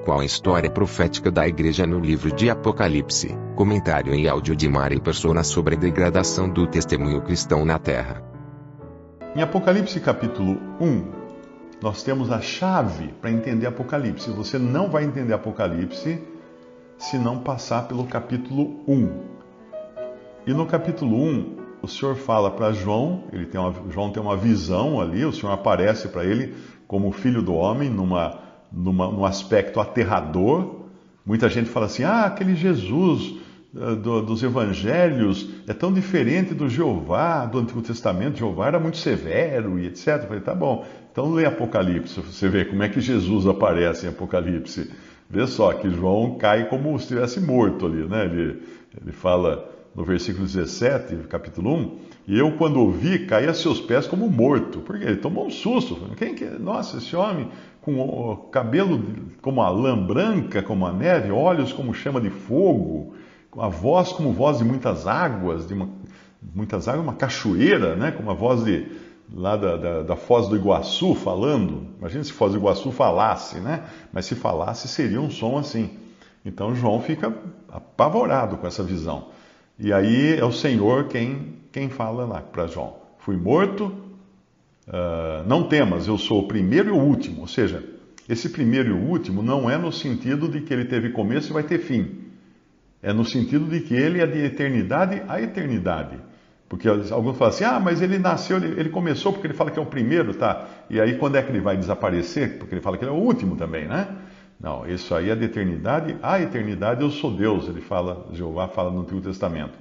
Qual a história profética da igreja no livro de Apocalipse? Comentário em áudio de Mari Persona sobre a degradação do testemunho cristão na Terra. Em Apocalipse capítulo 1, nós temos a chave para entender Apocalipse. Você não vai entender Apocalipse se não passar pelo capítulo 1. E no capítulo 1, o Senhor fala para João, João tem uma visão ali, o Senhor aparece para ele como filho do homem, num aspecto aterrador. Muita gente fala assim, aquele Jesus dos evangelhos é tão diferente do Jeová, do Antigo Testamento. Jeová era muito severo e etc. Eu falei, tá bom, então lê Apocalipse, você vê como é que Jesus aparece em Apocalipse. Vê só que João cai como se estivesse morto ali, né? Ele fala no versículo 17, capítulo 1, e eu, quando ouvi, caí a seus pés como morto, porque ele tomou um susto. Nossa, esse homem com o cabelo como a lã branca, como a neve, olhos como chama de fogo, a voz como voz de muitas águas, uma cachoeira, né? Como a voz lá da Foz do Iguaçu falando. Imagina se Foz do Iguaçu falasse, né? Mas se falasse seria um som assim. Então João fica apavorado com essa visão. E aí é o Senhor quem fala lá para João. Fui morto, não temas, eu sou o primeiro e o último. Ou seja, esse primeiro e o último não é no sentido de que ele teve começo e vai ter fim. É no sentido de que ele é de eternidade a eternidade. Porque alguns falam assim, mas ele nasceu, ele começou porque ele fala que é o primeiro, tá? E aí quando é que ele vai desaparecer? Porque ele fala que ele é o último também, né? Não, isso aí é de eternidade a eternidade, eu sou Deus, Jeová fala no Antigo Testamento.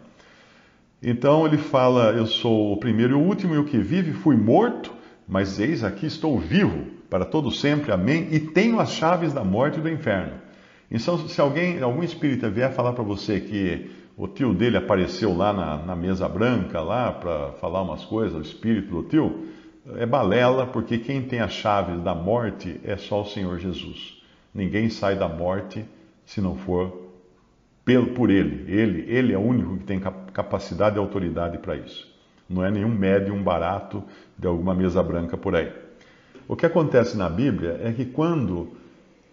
Então ele fala, eu sou o primeiro e o último, e o que vive, fui morto, mas eis aqui estou vivo, para todo sempre, amém, e tenho as chaves da morte e do inferno. Então se algum espírita vier falar para você que o tio dele apareceu lá na mesa branca, lá para falar umas coisas, o espírito do tio, é balela, porque quem tem as chaves da morte é só o Senhor Jesus. Ninguém sai da morte se não for por Ele. Ele é o único que tem capacidade e autoridade para isso. Não é nenhum médium barato de alguma mesa branca por aí. O que acontece na Bíblia é que quando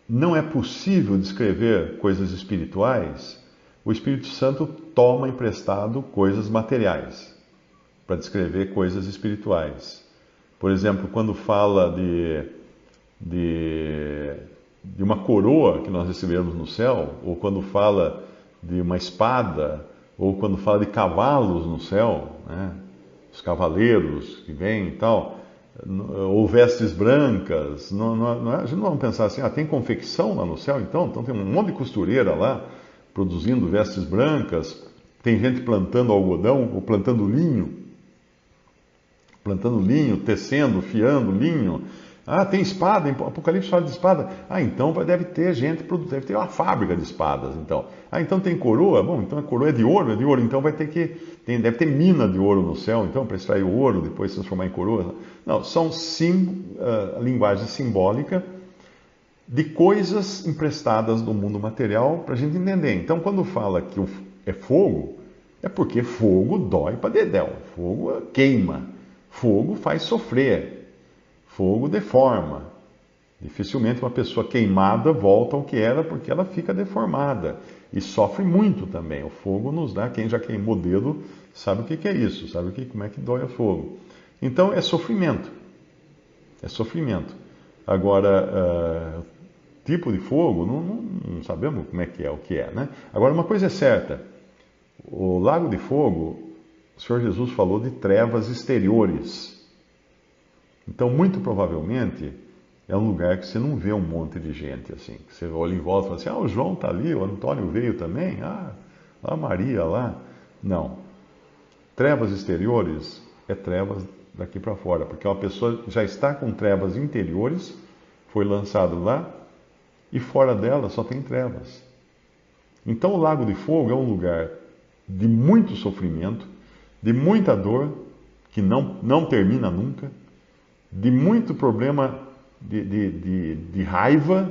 não é possível descrever coisas espirituais, o Espírito Santo toma emprestado coisas materiais para descrever coisas espirituais. Por exemplo, quando fala de uma coroa que nós recebemos no céu, ou quando fala de uma espada, ou quando fala de cavalos no céu, né? Os cavaleiros que vêm e tal, ou vestes brancas, a gente não vamos pensar assim, tem confecção lá no céu então tem um monte de costureira lá, produzindo vestes brancas, tem gente plantando algodão, ou plantando linho, tecendo, fiando linho. Tem espada, Apocalipse fala de espada. Então deve ter deve ter uma fábrica de espadas, então. Então tem coroa? Bom, então a coroa é de ouro, então deve ter mina de ouro no céu, então, para extrair o ouro, depois transformar em coroa. Não, são linguagem simbólica de coisas emprestadas do mundo material para a gente entender. Então, quando fala que é fogo, é porque fogo dói para dedéu, fogo queima, fogo faz sofrer. Fogo deforma. Dificilmente uma pessoa queimada volta ao que era porque ela fica deformada. E sofre muito também. O fogo nos dá, quem já queimou o dedo sabe o que é isso, sabe como é que dói o fogo. Então é sofrimento. É sofrimento. Agora, tipo de fogo, não sabemos como é que é, o que é, né? Agora, uma coisa é certa. O lago de fogo, o Senhor Jesus falou de trevas exteriores. Então, muito provavelmente, é um lugar que você não vê um monte de gente assim. Que você olha em volta e fala assim, o João está ali, o Antônio veio também, a Maria lá. Não. Trevas exteriores é trevas daqui para fora, porque uma pessoa já está com trevas interiores, foi lançado lá, e fora dela só tem trevas. Então, o Lago de Fogo é um lugar de muito sofrimento, de muita dor, que não termina nunca, de muito problema de raiva,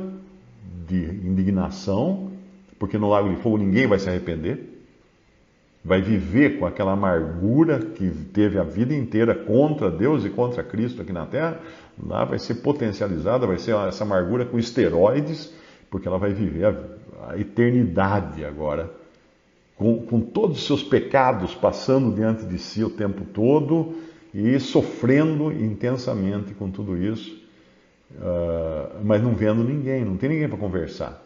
de indignação, porque no Lago de Fogo ninguém vai se arrepender, vai viver com aquela amargura que teve a vida inteira contra Deus e contra Cristo aqui na Terra. Lá vai ser potencializada, vai ser essa amargura com esteroides, porque ela vai viver a eternidade agora, com todos os seus pecados passando diante de si o tempo todo e sofrendo intensamente com tudo isso, mas não vendo ninguém, não tem ninguém para conversar,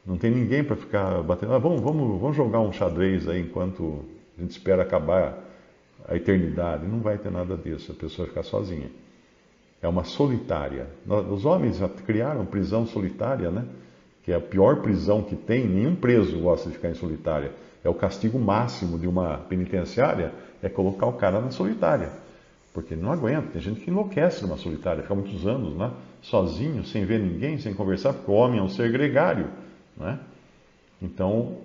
não tem ninguém para ficar batendo. Vamos jogar um xadrez aí enquanto a gente espera acabar a eternidade. Não vai ter nada disso, a pessoa vai ficar sozinha. É uma solitária. Os homens já criaram prisão solitária, né? Que é a pior prisão que tem. Nenhum preso gosta de ficar em solitária. É o castigo máximo de uma penitenciária, é colocar o cara na solitária. Porque ele não aguenta. Tem gente que enlouquece numa solitária, fica muitos anos lá, sozinho, sem ver ninguém, sem conversar, porque o homem é um ser gregário, né? Então,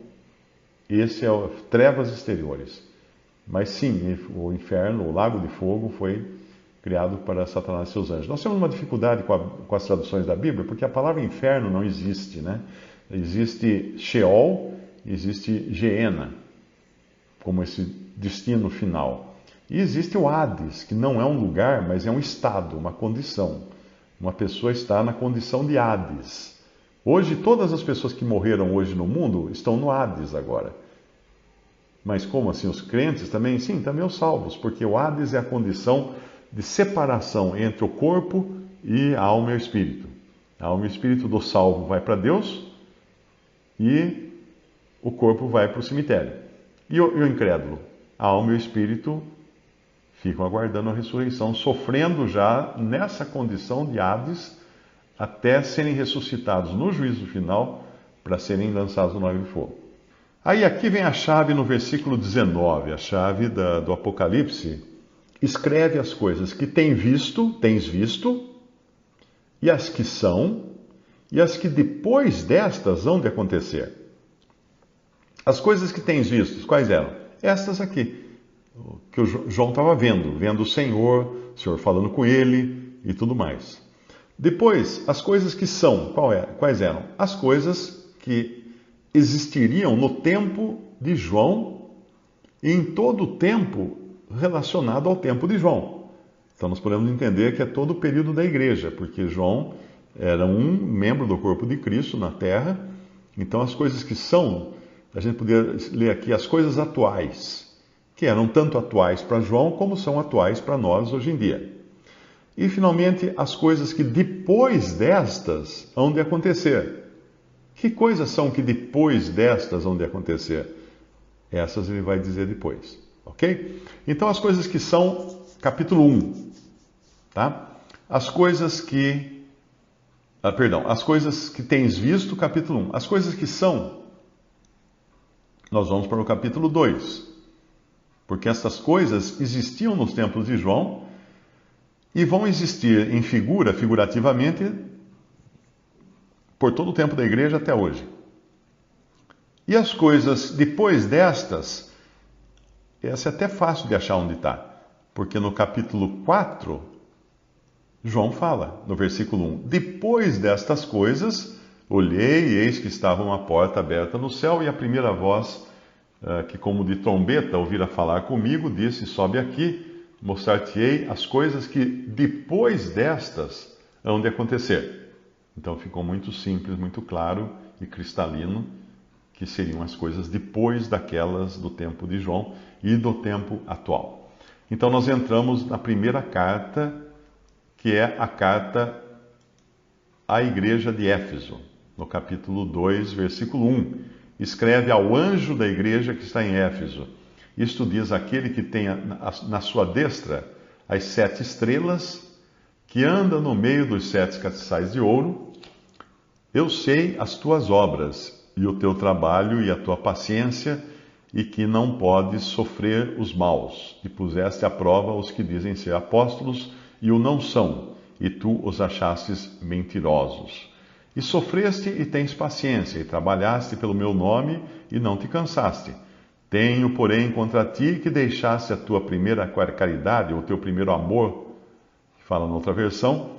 esse é o trevas exteriores. Mas sim, o inferno, o lago de fogo, foi criado para Satanás e seus anjos. Nós temos uma dificuldade com as traduções da Bíblia, porque a palavra inferno não existe, né? Existe Sheol, existe Geena, como esse destino final. E existe o Hades, que não é um lugar, mas é um estado, uma condição. Uma pessoa está na condição de Hades. Hoje, todas as pessoas que morreram hoje no mundo estão no Hades agora. Mas como assim? Os crentes também? Sim, também os salvos, porque o Hades é a condição de separação entre o corpo e a alma e o espírito. A alma e o espírito do salvo vai para Deus e o corpo vai para o cemitério. E o incrédulo? A alma e o espírito ficam aguardando a ressurreição, sofrendo já nessa condição de Hades, até serem ressuscitados no juízo final para serem lançados no lago de fogo. Aí aqui vem a chave no versículo 19, a chave do Apocalipse. Escreve as coisas que tens visto, e as que são, e as que depois destas hão de acontecer. As coisas que tens visto, quais eram? Estas aqui, que o João estava vendo o Senhor falando com ele e tudo mais. Depois, as coisas que são, quais eram? As coisas que existiriam no tempo de João e em todo o tempo relacionado ao tempo de João. Então nós podemos entender que é todo o período da igreja, porque João era um membro do corpo de Cristo na terra. Então as coisas que são, a gente poderia ler aqui as coisas atuais, que eram tanto atuais para João como são atuais para nós hoje em dia. E finalmente as coisas que depois destas hão de acontecer. Que coisas são que depois destas hão de acontecer? Essas ele vai dizer depois, ok? Então as coisas que são, capítulo 1, tá? As coisas que tens visto, capítulo 1. As coisas que são, nós vamos para o capítulo 2. Porque essas coisas existiam nos tempos de João e vão existir em figurativamente, por todo o tempo da igreja até hoje. E as coisas depois destas, essa é até fácil de achar onde está, porque no capítulo 4, João fala, no versículo 1, depois destas coisas, olhei e eis que estava uma porta aberta no céu, e a primeira voz, que como de trombeta ouvira falar comigo, disse, sobe aqui, mostrar-te-ei as coisas que depois destas hão de acontecer. Então ficou muito simples, muito claro e cristalino que seriam as coisas depois daquelas do tempo de João e do tempo atual. Então nós entramos na primeira carta, que é a carta à igreja de Éfeso, no capítulo 2, versículo 1. Escreve ao anjo da igreja que está em Éfeso. Isto diz aquele que tem na sua destra as 7 estrelas, que anda no meio dos 7 castiçais de ouro. Eu sei as tuas obras, e o teu trabalho e a tua paciência, e que não podes sofrer os maus, e puseste à prova os que dizem ser apóstolos, e o não são, e tu os achastes mentirosos. E sofreste e tens paciência, e trabalhaste pelo meu nome, e não te cansaste. Tenho, porém, contra ti que deixaste a tua primeira caridade, ou o teu primeiro amor, que fala noutra versão.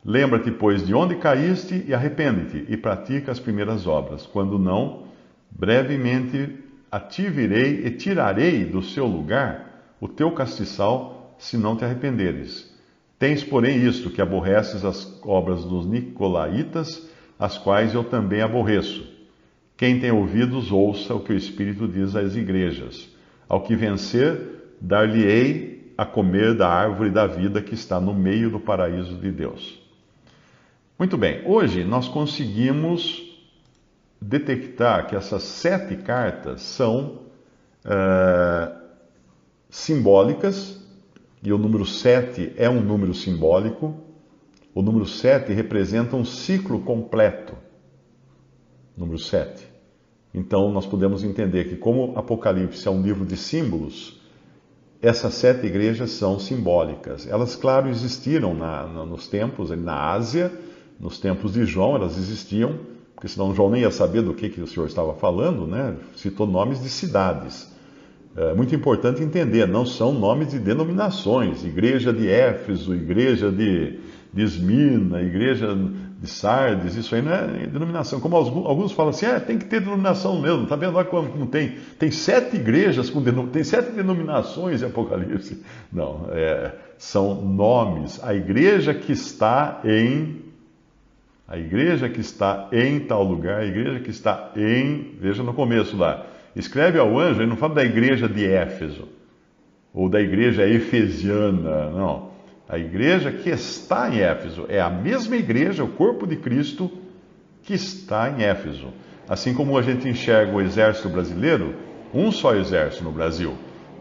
Lembra-te, pois, de onde caíste e arrepende-te, e pratica as primeiras obras. Quando não, brevemente a ti virei e tirarei do seu lugar o teu castiçal, se não te arrependeres. Tens, porém, isto, que aborreces as obras dos nicolaítas, as quais eu também aborreço. Quem tem ouvidos, ouça o que o Espírito diz às igrejas. Ao que vencer, dar-lhe-ei a comer da árvore da vida que está no meio do paraíso de Deus. Muito bem, hoje nós conseguimos detectar que essas 7 cartas são simbólicas, e o número 7 é um número simbólico. O número 7 representa um ciclo completo. Número 7. Então, nós podemos entender que, como Apocalipse é um livro de símbolos, essas 7 igrejas são simbólicas. Elas, claro, existiram nos tempos, na Ásia, nos tempos de João, elas existiam, porque senão João nem ia saber do que o Senhor estava falando, né? Citou nomes de cidades. É muito importante entender, não são nomes de denominações. Igreja de Éfeso, igreja de Esmirna, igreja de Sardes, isso aí não é denominação. Como alguns falam assim, tem que ter denominação mesmo, está vendo? Olha como tem. Tem 7 igrejas, tem 7 denominações em Apocalipse. Não, são nomes. A igreja que está em tal lugar, a igreja que está veja no começo lá, escreve ao anjo, ele não fala da igreja de Éfeso, ou da igreja efesiana, não. A igreja que está em Éfeso é a mesma igreja, o corpo de Cristo, que está em Éfeso. Assim como a gente enxerga o exército brasileiro, um só exército no Brasil,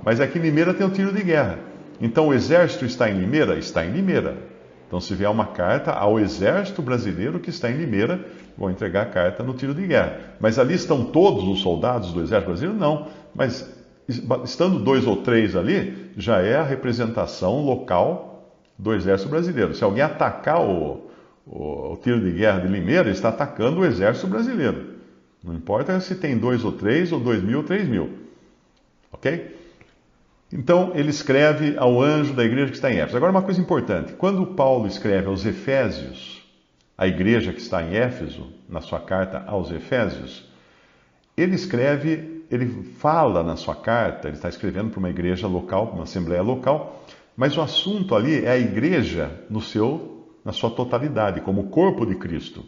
mas aqui em Limeira tem o tiro de guerra. Então o exército está em Limeira? Está em Limeira. Então, se vier uma carta ao exército brasileiro que está em Limeira, vão entregar a carta no tiro de guerra. Mas ali estão todos os soldados do exército brasileiro? Não. Mas estando 2 ou 3 ali, já é a representação local do exército brasileiro. Se alguém atacar o tiro de guerra de Limeira, está atacando o exército brasileiro. Não importa se tem 2 ou 3, ou 2.000 ou 3.000. Ok? Então, ele escreve ao anjo da igreja que está em Éfeso. Agora, uma coisa importante. Quando Paulo escreve aos Efésios, a igreja que está em Éfeso, na sua carta aos Efésios, ele fala na sua carta, ele está escrevendo para uma igreja local, para uma assembleia local, mas o assunto ali é a igreja na sua totalidade, como corpo de Cristo.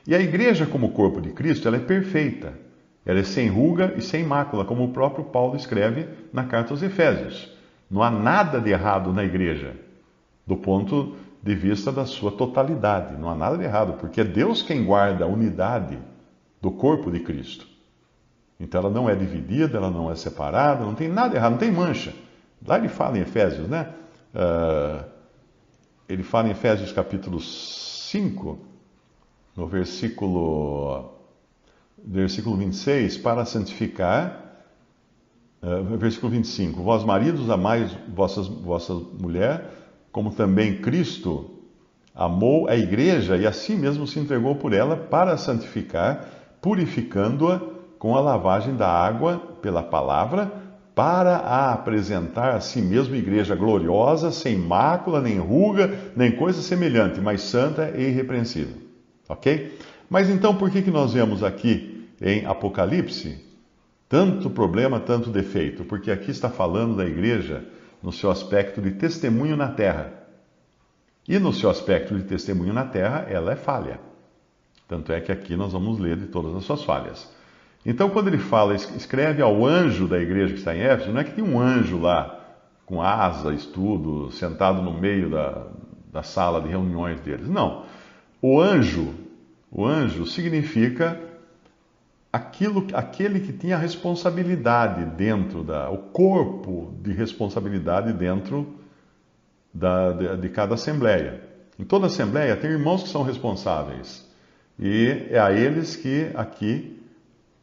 E a igreja como corpo de Cristo, ela é perfeita. Ela é sem ruga e sem mácula, como o próprio Paulo escreve na carta aos Efésios. Não há nada de errado na igreja, do ponto de vista da sua totalidade. Não há nada de errado, porque é Deus quem guarda a unidade do corpo de Cristo. Então ela não é dividida, ela não é separada, não tem nada errado, não tem mancha. Lá ele fala em Efésios, né? Ele fala em Efésios capítulo 5, no versículo 26, para santificar, versículo 25, vós maridos amai vossa mulher, como também Cristo amou a igreja e assim mesmo se entregou por ela para santificar, purificando-a com a lavagem da água pela palavra, para a apresentar a si mesmo igreja gloriosa, sem mácula, nem ruga, nem coisa semelhante, mas santa e irrepreensível. Ok? Mas então por que nós vemos aqui em Apocalipse tanto problema, tanto defeito? Porque aqui está falando da igreja no seu aspecto de testemunho na terra. E no seu aspecto de testemunho na terra, ela é falha. Tanto é que aqui nós vamos ler de todas as suas falhas. Então, quando ele fala, escreve ao anjo da igreja que está em Éfeso, não é que tem um anjo lá com asas, tudo, sentado no meio da sala de reuniões deles. Não. O anjo significa aquele que tinha responsabilidade o corpo de responsabilidade dentro de cada assembleia. Em toda assembleia tem irmãos que são responsáveis. E é a eles que aqui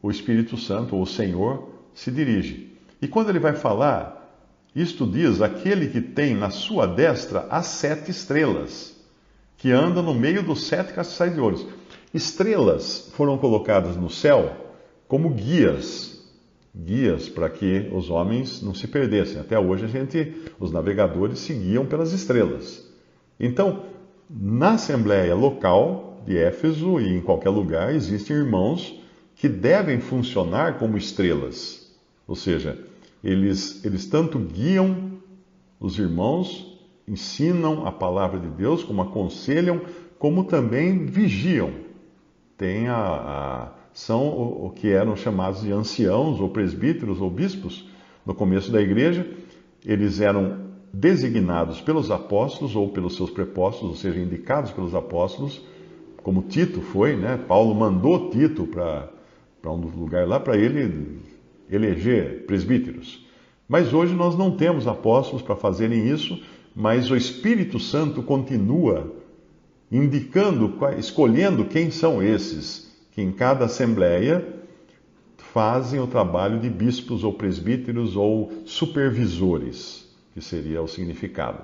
o Espírito Santo, ou o Senhor, se dirige. E quando ele vai falar, isto diz aquele que tem na sua destra as 7 estrelas, que anda no meio dos 7 castiçais de ouro. Estrelas foram colocadas no céu como guias para que os homens não se perdessem. Até hoje os navegadores seguiam pelas estrelas. Então, na assembleia local de Éfeso e em qualquer lugar, existem irmãos que devem funcionar como estrelas. Ou seja, eles tanto guiam os irmãos, ensinam a palavra de Deus, como aconselham, como também vigiam. são o que eram chamados de anciãos, ou presbíteros, ou bispos, no começo da igreja. Eles eram designados pelos apóstolos ou pelos seus prepóstolos, ou seja, indicados pelos apóstolos, como Tito foi, né? Paulo mandou Tito para um lugar lá para ele eleger presbíteros. Mas hoje nós não temos apóstolos para fazerem isso, mas o Espírito Santo continua indicando, escolhendo quem são esses, que em cada assembleia fazem o trabalho de bispos ou presbíteros ou supervisores, que seria o significado.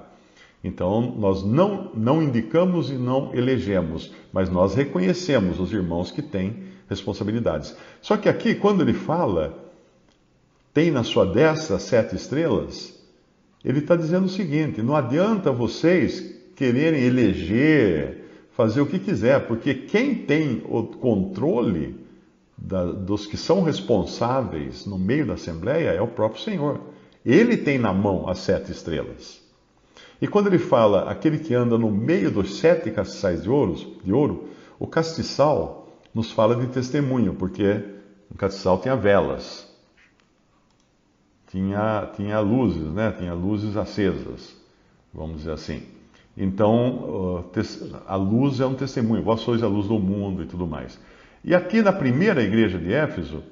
Então, nós não indicamos e não elegemos, mas nós reconhecemos os irmãos que têm responsabilidades. Só que aqui, quando ele fala, tem na sua destra 7 estrelas, ele está dizendo o seguinte: não adianta vocês quererem eleger, fazer o que quiser, porque quem tem o controle dos que são responsáveis no meio da Assembleia é o próprio Senhor. Ele tem na mão as 7 estrelas. E quando ele fala aquele que anda no meio dos 7 castiçais de ouro, o castiçal nos fala de testemunho, porque o castiçal tinha velas, tinha luzes, né? Tinha luzes acesas, vamos dizer assim. Então, a luz é um testemunho, vós sois a luz do mundo e tudo mais. E aqui na primeira igreja de Éfeso,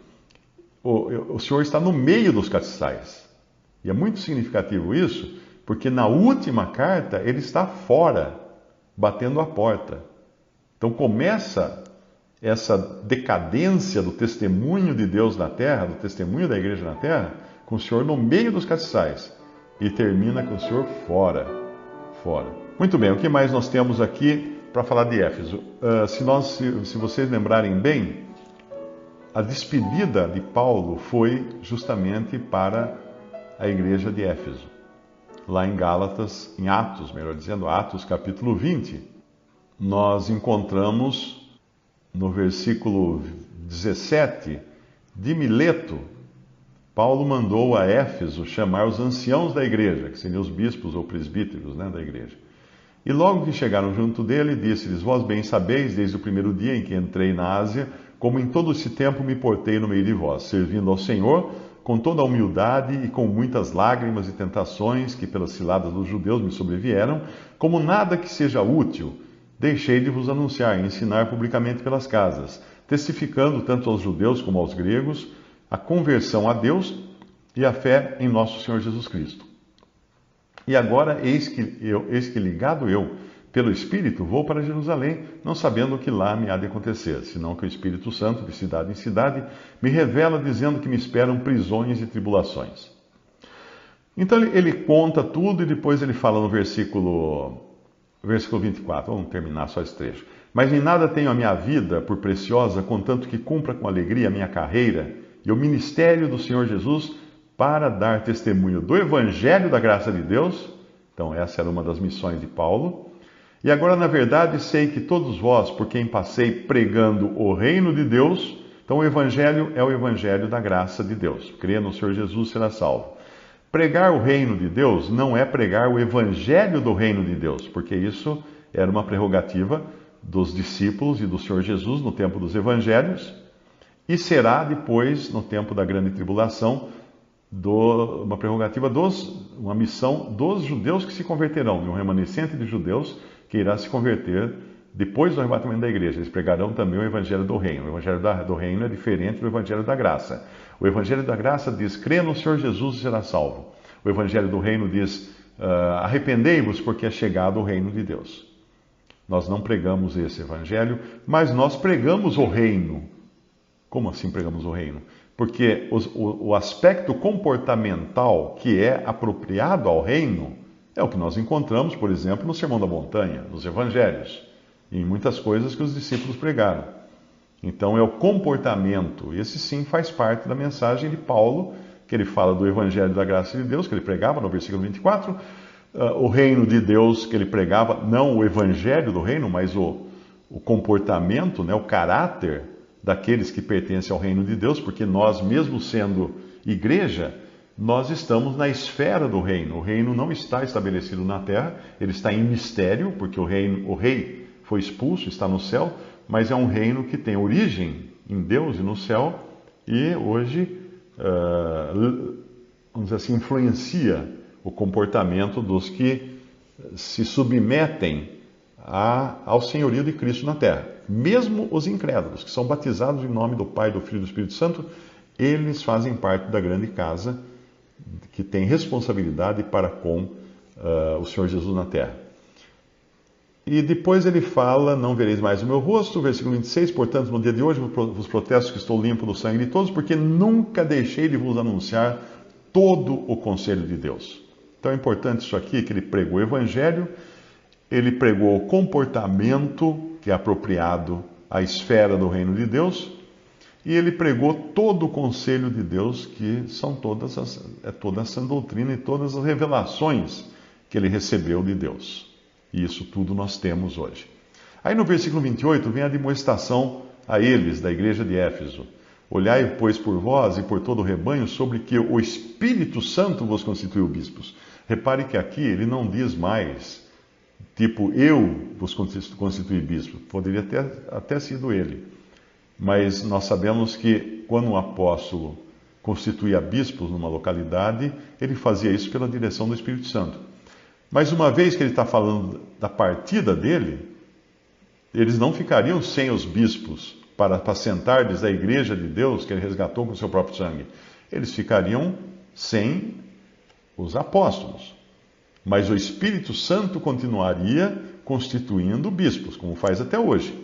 o Senhor está no meio dos castiçais. E é muito significativo isso, porque na última carta ele está fora, batendo a porta. Então começa essa decadência do testemunho de Deus na terra, do testemunho da igreja na terra, com o Senhor no meio dos castiçais. E termina com o Senhor fora. Muito bem, o que mais nós temos aqui para falar de Éfeso? Se vocês lembrarem bem, a despedida de Paulo foi justamente para a igreja de Éfeso. Lá em Gálatas, em Atos, melhor dizendo, Atos capítulo 20, nós encontramos no versículo 17, de Mileto, Paulo mandou a Éfeso chamar os anciãos da igreja, que seriam os bispos ou presbíteros, né, da igreja. E logo que chegaram junto dele, disse-lhes: vós bem sabeis, desde o primeiro dia em que entrei na Ásia, como em todo esse tempo me portei no meio de vós, servindo ao Senhor com toda a humildade e com muitas lágrimas e tentações que pelas ciladas dos judeus me sobrevieram, como nada que seja útil, deixei de vos anunciar e ensinar publicamente pelas casas, testificando tanto aos judeus como aos gregos a conversão a Deus e a fé em nosso Senhor Jesus Cristo. E agora, eis que ligado eu, pelo Espírito, vou para Jerusalém, não sabendo o que lá me há de acontecer, senão que o Espírito Santo, de cidade em cidade, me revela, dizendo que me esperam prisões e tribulações. Então ele conta tudo e depois ele fala no versículo 24, vamos terminar só esse trecho. Mas em nada tenho a minha vida por preciosa, contanto que cumpra com alegria a minha carreira e o ministério do Senhor Jesus, para dar testemunho do Evangelho da graça de Deus. Então essa era uma das missões de Paulo. E agora, na verdade, sei que todos vós, por quem passei pregando o reino de Deus, então o Evangelho é o Evangelho da graça de Deus. Crê no Senhor Jesus, será salvo. Pregar o reino de Deus não é pregar o Evangelho do reino de Deus, porque isso era uma prerrogativa dos discípulos e do Senhor Jesus no tempo dos Evangelhos, e será depois, no tempo da grande tribulação, uma prerrogativa uma missão dos judeus que se converterão, de um remanescente de judeus que irá se converter depois do arrebatamento da igreja. Eles pregarão também o Evangelho do Reino. O Evangelho do Reino é diferente do Evangelho da Graça. O Evangelho da Graça diz: crê no Senhor Jesus e será salvo. O Evangelho do Reino diz: arrependei-vos, porque é chegado o reino de Deus. Nós não pregamos esse Evangelho, mas nós pregamos o reino. Como assim pregamos o reino? Porque o aspecto comportamental que é apropriado ao reino é o que nós encontramos, por exemplo, no Sermão da Montanha, nos Evangelhos, e em muitas coisas que os discípulos pregaram. Então é o comportamento, esse sim faz parte da mensagem de Paulo, que ele fala do Evangelho da graça de Deus, que ele pregava no versículo 24, o reino de Deus que ele pregava, não o Evangelho do reino, mas o comportamento, né, o caráter daqueles que pertencem ao reino de Deus, porque nós, mesmo sendo igreja, nós estamos na esfera do reino. O reino não está estabelecido na terra, ele está em mistério, porque o rei foi expulso, está no céu, mas é um reino que tem origem em Deus e no céu, e hoje, vamos dizer assim, influencia o comportamento dos que se submetem ao senhorio de Cristo na terra. Mesmo os incrédulos, que são batizados em nome do Pai, do Filho e do Espírito Santo, eles fazem parte da grande casa que tem responsabilidade para com o Senhor Jesus na terra. E depois ele fala, não vereis mais o meu rosto, versículo 26, portanto, no dia de hoje vos protesto que estou limpo do sangue de todos, porque nunca deixei de vos anunciar todo o conselho de Deus. Então é importante isso aqui, que ele pregou o evangelho, ele pregou o comportamento que é apropriado à esfera do reino de Deus, e ele pregou todo o conselho de Deus, que são toda essa doutrina e todas as revelações que ele recebeu de Deus. E isso tudo nós temos hoje. Aí no versículo 28 vem a demonstração a eles, da igreja de Éfeso. Olhai, pois, por vós e por todo o rebanho, sobre que o Espírito Santo vos constituiu bispos. Repare que aqui ele não diz mais, tipo, eu vos constituí bispo. Poderia ter até sido ele. Mas nós sabemos que quando um apóstolo constituía bispos numa localidade, ele fazia isso pela direção do Espírito Santo. Mas uma vez que ele está falando da partida dele, eles não ficariam sem os bispos para apacentar-lhes a igreja de Deus que ele resgatou com o seu próprio sangue. Eles ficariam sem os apóstolos. Mas o Espírito Santo continuaria constituindo bispos, como faz até hoje.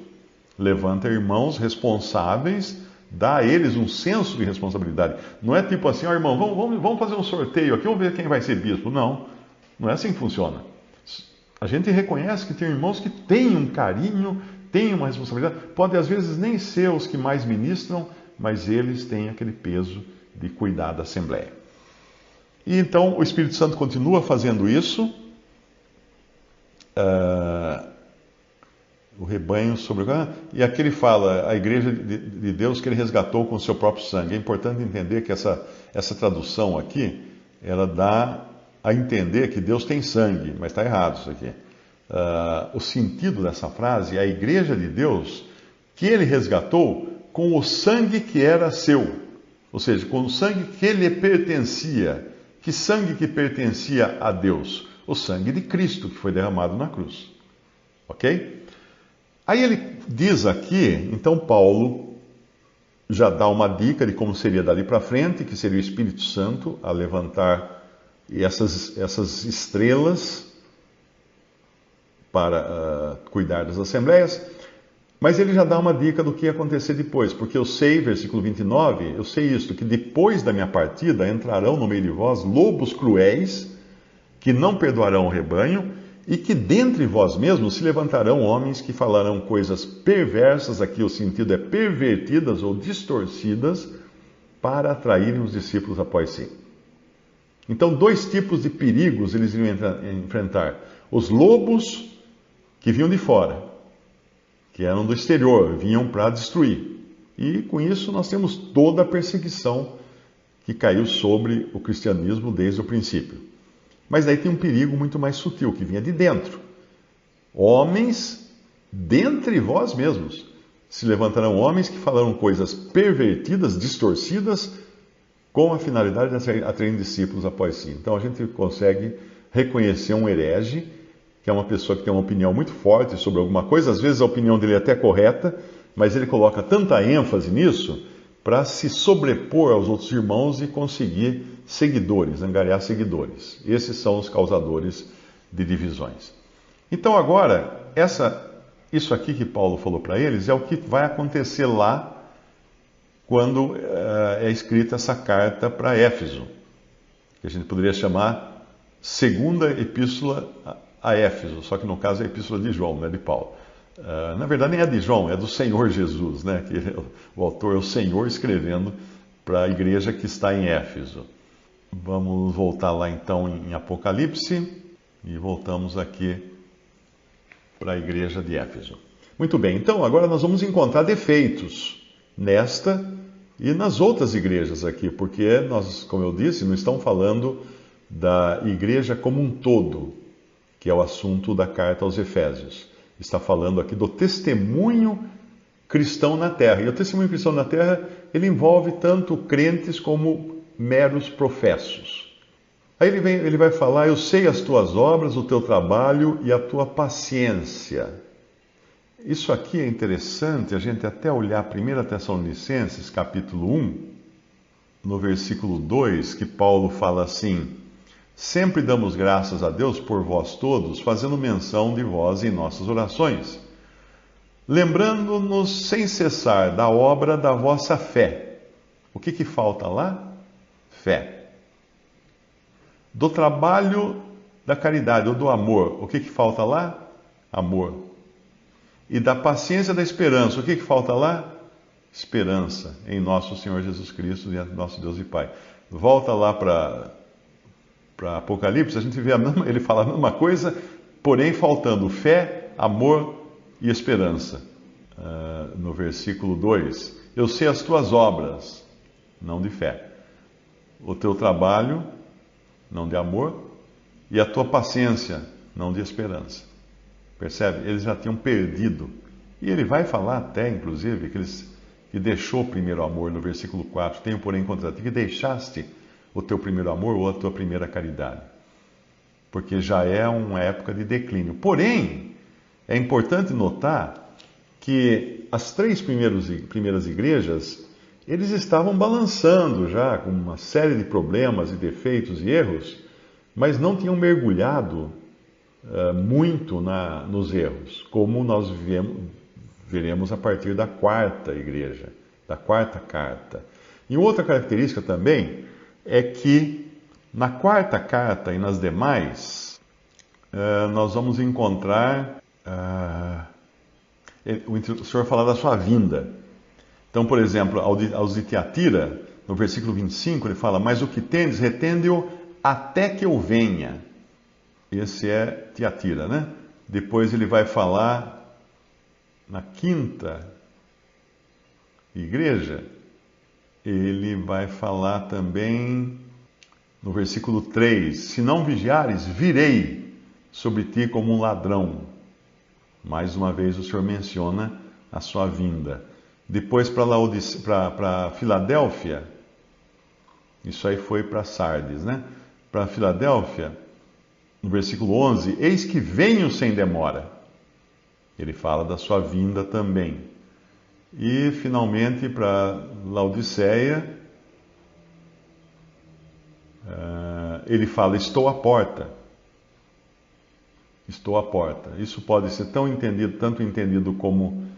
Levanta irmãos responsáveis, dá a eles um senso de responsabilidade. Não é tipo assim, ó irmão, vamos fazer um sorteio aqui, vamos ver quem vai ser bispo. Não é assim que funciona. A gente reconhece que tem irmãos que têm um carinho, têm uma responsabilidade. Pode às vezes nem ser os que mais ministram, mas eles têm aquele peso de cuidar da Assembleia. E então o Espírito Santo continua fazendo isso. O rebanho sobre... E aqui ele fala, a igreja de Deus que ele resgatou com o seu próprio sangue. É importante entender que essa tradução aqui, ela dá a entender que Deus tem sangue, mas está errado isso aqui. O sentido dessa frase é a igreja de Deus que ele resgatou com o sangue que era seu. Ou seja, com o sangue que lhe pertencia. Que sangue que pertencia a Deus? O sangue de Cristo que foi derramado na cruz. Ok? Aí ele diz aqui, então Paulo já dá uma dica de como seria dali para frente, que seria o Espírito Santo a levantar essas estrelas para cuidar das assembleias, mas ele já dá uma dica do que ia acontecer depois, porque eu sei, versículo 29, eu sei isto, que depois da minha partida entrarão no meio de vós lobos cruéis, que não perdoarão o rebanho, e que dentre vós mesmos se levantarão homens que falarão coisas perversas, aqui o sentido é pervertidas ou distorcidas, para atraírem os discípulos após si. Então, dois tipos de perigos eles iriam enfrentar. Os lobos que vinham de fora, que eram do exterior, vinham para destruir. E com isso nós temos toda a perseguição que caiu sobre o cristianismo desde o princípio. Mas daí tem um perigo muito mais sutil, que vinha de dentro. Homens dentre vós mesmos. Se levantarão homens que falarão coisas pervertidas, distorcidas, com a finalidade de atrair discípulos após si. Então a gente consegue reconhecer um herege, que é uma pessoa que tem uma opinião muito forte sobre alguma coisa, às vezes a opinião dele é até correta, mas ele coloca tanta ênfase nisso para se sobrepor aos outros irmãos e conseguir seguidores, angariar seguidores. Esses são os causadores de divisões. Então agora, isso aqui que Paulo falou para eles é o que vai acontecer lá quando é escrita essa carta para Éfeso, que a gente poderia chamar segunda epístola a Éfeso, só que no caso é a epístola de João, não é de Paulo. Na verdade nem é de João, é do Senhor Jesus, né? Que o autor é o Senhor escrevendo para a igreja que está em Éfeso. Vamos voltar lá então em Apocalipse e voltamos aqui para a igreja de Éfeso. Muito bem, então agora nós vamos encontrar defeitos nesta e nas outras igrejas aqui, porque nós, como eu disse, não estamos falando da igreja como um todo, que é o assunto da carta aos Efésios. Está falando aqui do testemunho cristão na terra. E o testemunho cristão na terra, ele envolve tanto crentes como meros professos. Aí ele vai falar: eu sei as tuas obras, o teu trabalho e a tua paciência. Isso aqui é interessante, a gente até olhar 1 Tessalonicenses, capítulo 1, no versículo 2, que Paulo fala assim: sempre damos graças a Deus por vós todos, fazendo menção de vós em nossas orações, lembrando-nos sem cessar da obra da vossa fé. O que falta lá? Fé. Do trabalho da caridade ou do amor, o que falta lá? Amor. E da paciência da esperança, o que falta lá? Esperança em nosso Senhor Jesus Cristo, nosso Deus e Pai. Volta lá para Apocalipse, a gente vê ele fala a mesma coisa, porém faltando fé, amor e esperança. No versículo 2, eu sei as tuas obras, não de fé, o teu trabalho, não de amor, e a tua paciência, não de esperança. Percebe? Eles já tinham perdido. E ele vai falar até, inclusive, que deixou o primeiro amor, no versículo 4, tenho porém contra ti que deixaste o teu primeiro amor ou a tua primeira caridade. Porque já é uma época de declínio. Porém, é importante notar que as 3 primeiras igrejas, eles estavam balançando já, com uma série de problemas e defeitos e erros, mas não tinham mergulhado muito nos erros, como nós veremos a partir da 4ª igreja, da 4ª carta. E outra característica também é que na 4ª carta e nas demais, nós vamos encontrar o Senhor falar da sua vinda. Então, por exemplo, aos de Tiatira, no versículo 25, ele fala: mas o que tendes, retende-o até que eu venha. Esse é Tiatira, né? Depois ele vai falar na 5ª igreja, ele vai falar também no versículo 3: se não vigiares, virei sobre ti como um ladrão. Mais uma vez o Senhor menciona a sua vinda. Depois para Filadélfia, isso aí foi para Sardes, né? Para Filadélfia, no versículo 11, eis que venho sem demora. Ele fala da sua vinda também. E, finalmente, para Laodiceia, ele fala: estou à porta. Estou à porta. Isso pode ser tanto entendido como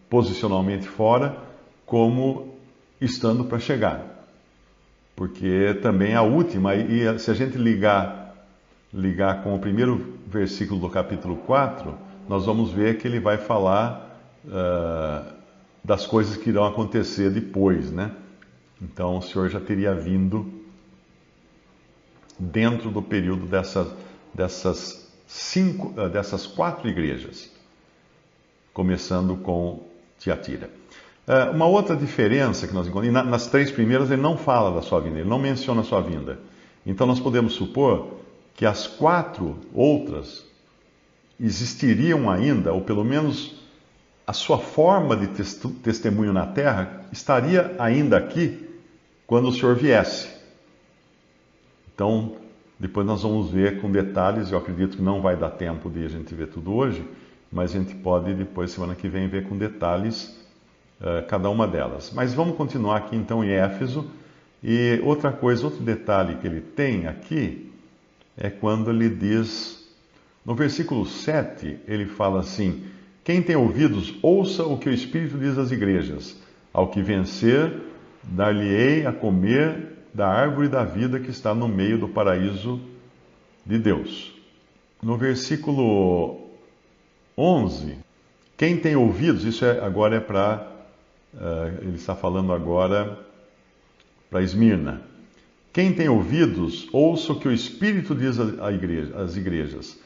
posicionalmente fora, como estando para chegar. Porque também a última, e se a gente ligar com o primeiro versículo do capítulo 4, nós vamos ver que ele vai falar das coisas que irão acontecer depois, né? Então o Senhor já teria vindo dentro do período dessas 4 igrejas, começando com Tiatira. Uma outra diferença que nós encontramos, nas 3 primeiras ele não fala da sua vinda, ele não menciona a sua vinda. Então nós podemos supor que as 4 outras existiriam ainda, ou pelo menos a sua forma de testemunho na terra estaria ainda aqui quando o Senhor viesse. Então, depois nós vamos ver com detalhes. Eu acredito que não vai dar tempo de a gente ver tudo hoje, mas a gente pode depois, semana que vem, ver com detalhes cada uma delas. Mas vamos continuar aqui então em Éfeso. E outra coisa, outro detalhe que ele tem aqui, é quando ele diz, no versículo 7, ele fala assim: quem tem ouvidos, ouça o que o Espírito diz às igrejas. Ao que vencer, dar-lhe-ei a comer da árvore da vida que está no meio do paraíso de Deus. No versículo 11, quem tem ouvidos, isso agora é para, ele está falando agora para Esmirna. Quem tem ouvidos, ouça o que o Espírito diz às igrejas.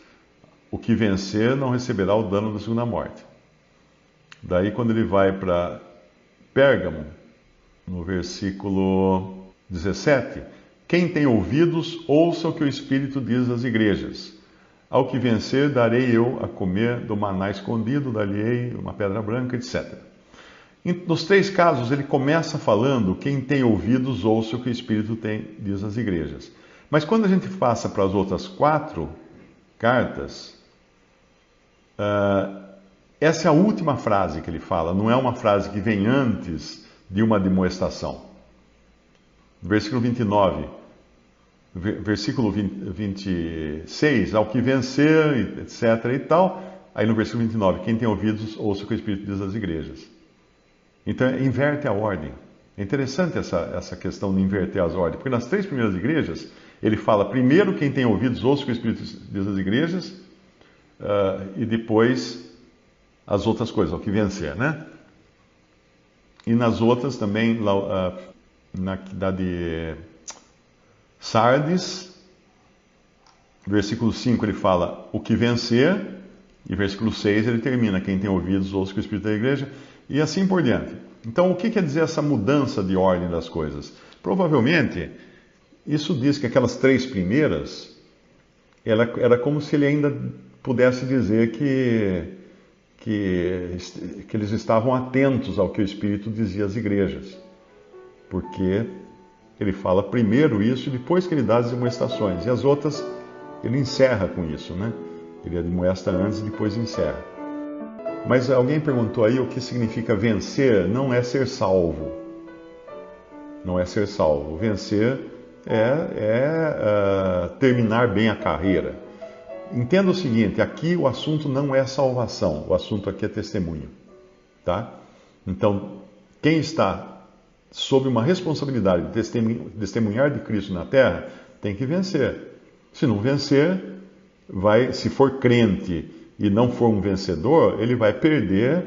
O que vencer não receberá o dano da segunda morte. Daí, quando ele vai para Pérgamo, no versículo 17, quem tem ouvidos, ouça o que o Espírito diz às igrejas. Ao que vencer, darei eu a comer do maná escondido, dar-lhe-ei uma pedra branca, etc. Nos 3 casos, ele começa falando: quem tem ouvidos, ouça o que o Espírito diz às igrejas. Mas quando a gente passa para as outras 4 cartas, essa é a última frase que ele fala, não é uma frase que vem antes de uma demonstração. Versículo 29, versículo 26, ao que vencer, etc. e tal. Aí no versículo 29, quem tem ouvidos, ouça o que o Espírito diz às igrejas. Então, inverte a ordem. É interessante essa questão de inverter as ordens, porque nas 3 primeiras igrejas, ele fala primeiro quem tem ouvidos, ouça o que o Espírito diz às igrejas, e depois as outras coisas, ao que vencer, né? E nas outras também, na de Sardes, versículo 5 ele fala o que vencer, e versículo 6 ele termina, quem tem ouvidos, ouça o que o Espírito da igreja, e assim por diante. Então, o que quer dizer essa mudança de ordem das coisas? Provavelmente, isso diz que aquelas 3 primeiras, era como se ele ainda pudesse dizer que eles estavam atentos ao que o Espírito dizia às igrejas. Porque ele fala primeiro isso e depois que ele dá as demonstrações. E as outras, ele encerra com isso, né? Ele admoesta antes e depois encerra. Mas alguém perguntou aí o que significa vencer. Não é ser salvo. Não é ser salvo. Vencer é terminar bem a carreira. Entenda o seguinte, aqui o assunto não é salvação, o assunto aqui é testemunho. Tá? Então, quem está sob uma responsabilidade de testemunhar de Cristo na terra, tem que vencer. Se não vencer, se for crente e não for um vencedor, ele vai perder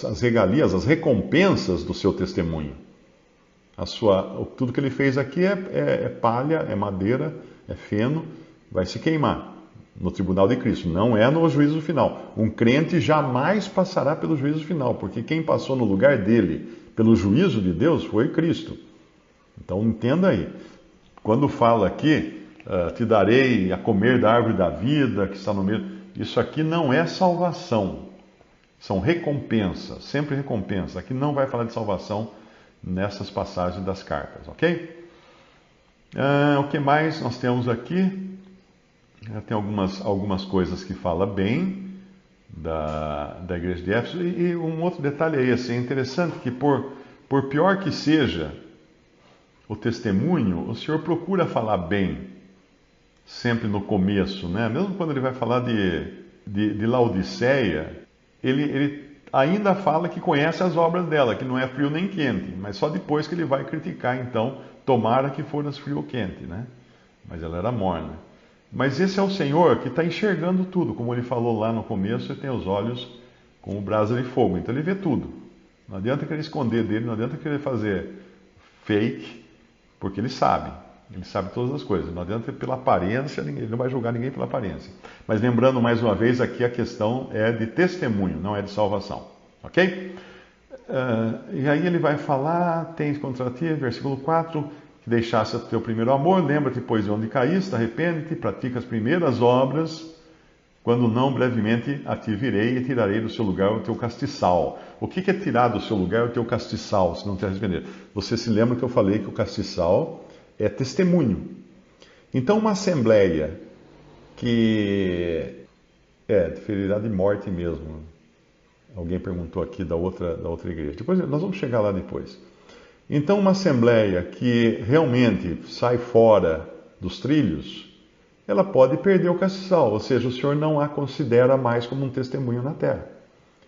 as regalias, as recompensas do seu testemunho. Tudo que ele fez aqui é palha, é madeira, é feno, vai se queimar no tribunal de Cristo, não é no juízo final. Um crente jamais passará pelo juízo final, porque quem passou no lugar dele pelo juízo de Deus foi Cristo. Então entenda aí, quando fala aqui, te darei a comer da árvore da vida, que está no meio. Isso aqui não é salvação. São recompensas, sempre recompensa. Aqui não vai falar de salvação nessas passagens das cartas, ok? O que mais nós temos aqui? Tem algumas coisas que fala bem da igreja de Éfeso. E um outro detalhe aí, assim, é interessante que por pior que seja o testemunho, o Senhor procura falar bem. Sempre no começo, né? Mesmo quando ele vai falar de Laodiceia, ele ainda fala que conhece as obras dela, que não é frio nem quente, mas só depois que ele vai criticar, então, tomara que foras frio ou quente, né? Mas ela era morna. Mas esse é o Senhor que está enxergando tudo, como ele falou lá no começo, ele tem os olhos como brasa de fogo, então ele vê tudo. Não adianta querer esconder dele, não adianta querer fazer fake, porque ele sabe todas as coisas. Não adianta pela aparência, ele não vai julgar ninguém pela aparência. Mas lembrando mais uma vez, aqui a questão é de testemunho, não é de salvação. Ok? E aí ele vai falar, tens contra ti, versículo 4, que deixasse o teu primeiro amor, lembra-te, pois, de onde caíste, arrepende-te, pratica as primeiras obras, quando não, brevemente a ti virei e tirarei do seu lugar o teu castiçal. O que é tirar do seu lugar o teu castiçal, se não te arrepender? Você se lembra que eu falei que o castiçal é testemunho. Então, uma assembleia que ferirá de morte mesmo. Alguém perguntou aqui da outra igreja. Depois, nós vamos chegar lá depois. Então, uma assembleia que realmente sai fora dos trilhos, ela pode perder o castiçal, ou seja, o Senhor não a considera mais como um testemunho na terra.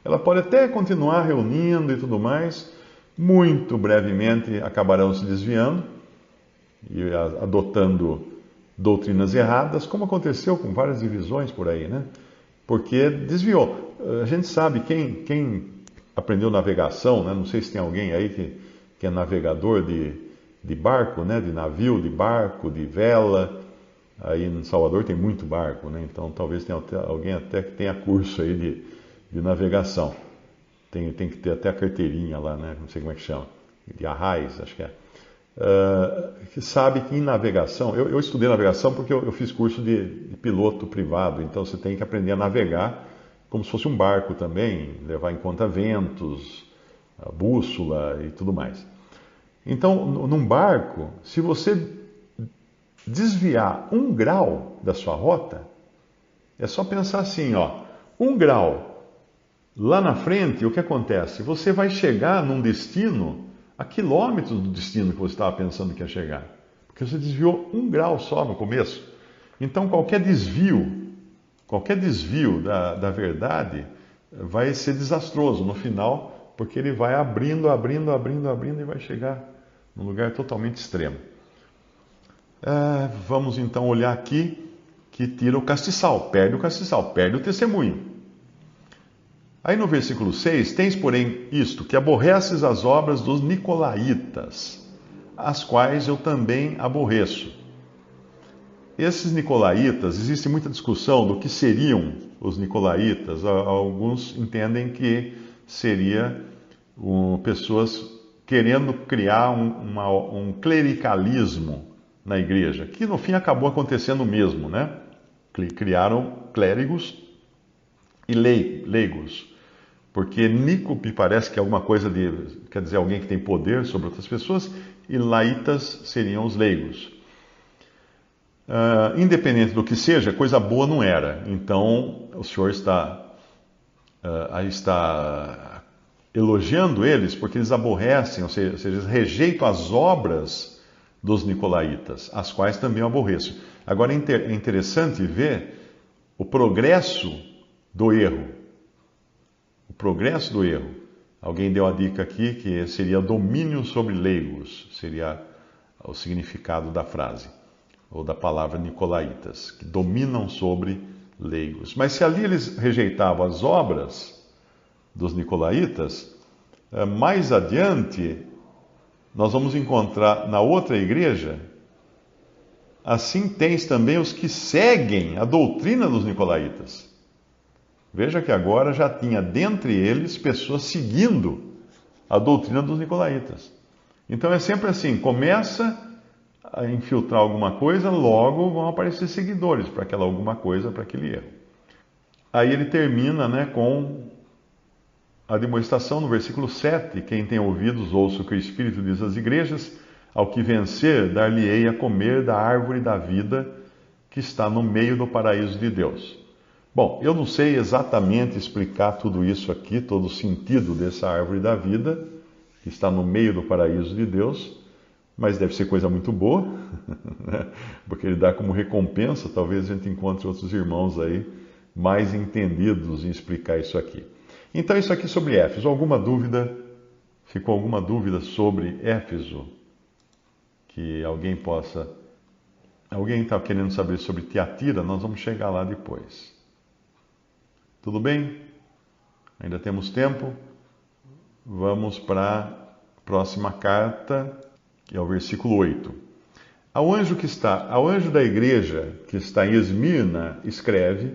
Ela pode até continuar reunindo e tudo mais, muito brevemente acabarão se desviando e adotando doutrinas erradas, como aconteceu com várias divisões por aí, né? Porque desviou. A gente sabe, quem aprendeu navegação, né? Não sei se tem alguém aí que é navegador de barco, né? De navio, de barco, de vela. Aí em Salvador tem muito barco, né? Então talvez tenha alguém até que tenha curso aí de navegação. Tem que ter até a carteirinha lá, né? Não sei como é que chama. De arraiz, acho que é. Que sabe que em navegação, eu estudei navegação porque eu fiz curso de piloto privado, então você tem que aprender a navegar como se fosse um barco também, levar em conta ventos, a bússola e tudo mais. Então, num barco, se você desviar 1 grau da sua rota, é só pensar assim, ó, 1 grau lá na frente, o que acontece? Você vai chegar num destino a quilômetros do destino que você estava pensando que ia chegar, porque você desviou 1 grau só no começo. Então, qualquer desvio da verdade vai ser desastroso no final, porque ele vai abrindo e vai chegar num lugar totalmente extremo. Vamos então olhar aqui que tira o castiçal, perde o testemunho. Aí no versículo 6, tens porém isto, que aborreces as obras dos nicolaítas, as quais eu também aborreço. Esses nicolaítas, existe muita discussão do que seriam os nicolaítas. Alguns entendem que seria pessoas querendo criar um clericalismo na igreja, que no fim acabou acontecendo mesmo, né? Criaram clérigos e leigos. Porque Nico me parece que é alguma coisa quer dizer, alguém que tem poder sobre outras pessoas, e laitas seriam os leigos. Independente do que seja, coisa boa não era. Então, o Senhor está elogiando eles porque eles aborrecem, ou seja, eles rejeitam as obras dos nicolaítas, as quais também eu aborreço. Agora é interessante ver o progresso do erro. O progresso do erro. Alguém deu a dica aqui que seria domínio sobre leigos, seria o significado da frase, ou da palavra nicolaítas, que dominam sobre leigos. Mas se ali eles rejeitavam as obras dos nicolaítas, mais adiante nós vamos encontrar na outra igreja, assim tens também os que seguem a doutrina dos nicolaítas. Veja que agora já tinha dentre eles pessoas seguindo a doutrina dos nicolaítas. Então é sempre assim, começa a infiltrar alguma coisa, logo vão aparecer seguidores para aquela alguma coisa, para aquele erro. Aí ele termina, né, com a demonstração no versículo 7, quem tem ouvidos ouça o que o Espírito diz às igrejas, ao que vencer, dar-lhe-ei a comer da árvore da vida que está no meio do paraíso de Deus. Bom, eu não sei exatamente explicar tudo isso aqui, todo o sentido dessa árvore da vida, que está no meio do paraíso de Deus, mas deve ser coisa muito boa, né? Porque ele dá como recompensa, talvez a gente encontre outros irmãos aí mais entendidos em explicar isso aqui. Então, isso aqui sobre Éfeso. Alguma dúvida? Ficou alguma dúvida sobre Éfeso? Que alguém possa... Alguém está querendo saber sobre Tiatira? Nós vamos chegar lá depois. Tudo bem? Ainda temos tempo? Vamos para a próxima carta, que é o versículo 8. Ao anjo da igreja que está em Esmirna, escreve: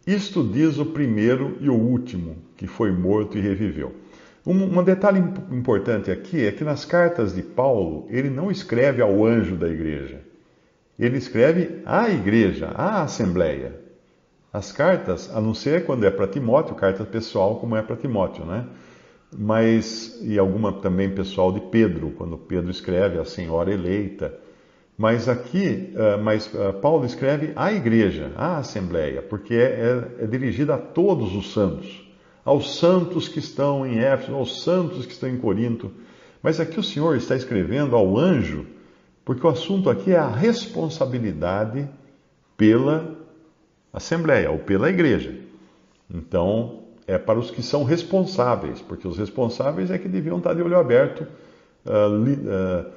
isto diz o primeiro e o último, que foi morto e reviveu. Um detalhe importante aqui é que nas cartas de Paulo, ele não escreve ao anjo da igreja. Ele escreve à igreja, à assembleia. As cartas, a não ser quando é para Timóteo, carta pessoal, como é para Timóteo, né? E alguma também pessoal de Pedro, quando Pedro escreve a senhora eleita. Mas aqui, Paulo escreve à igreja, à assembleia, porque é dirigida a todos os santos, aos santos que estão em Éfeso, aos santos que estão em Corinto. Mas aqui o Senhor está escrevendo ao anjo, porque o assunto aqui é a responsabilidade pela assembleia, ou pela igreja. Então, é para os que são responsáveis, porque os responsáveis é que deviam estar de olho aberto,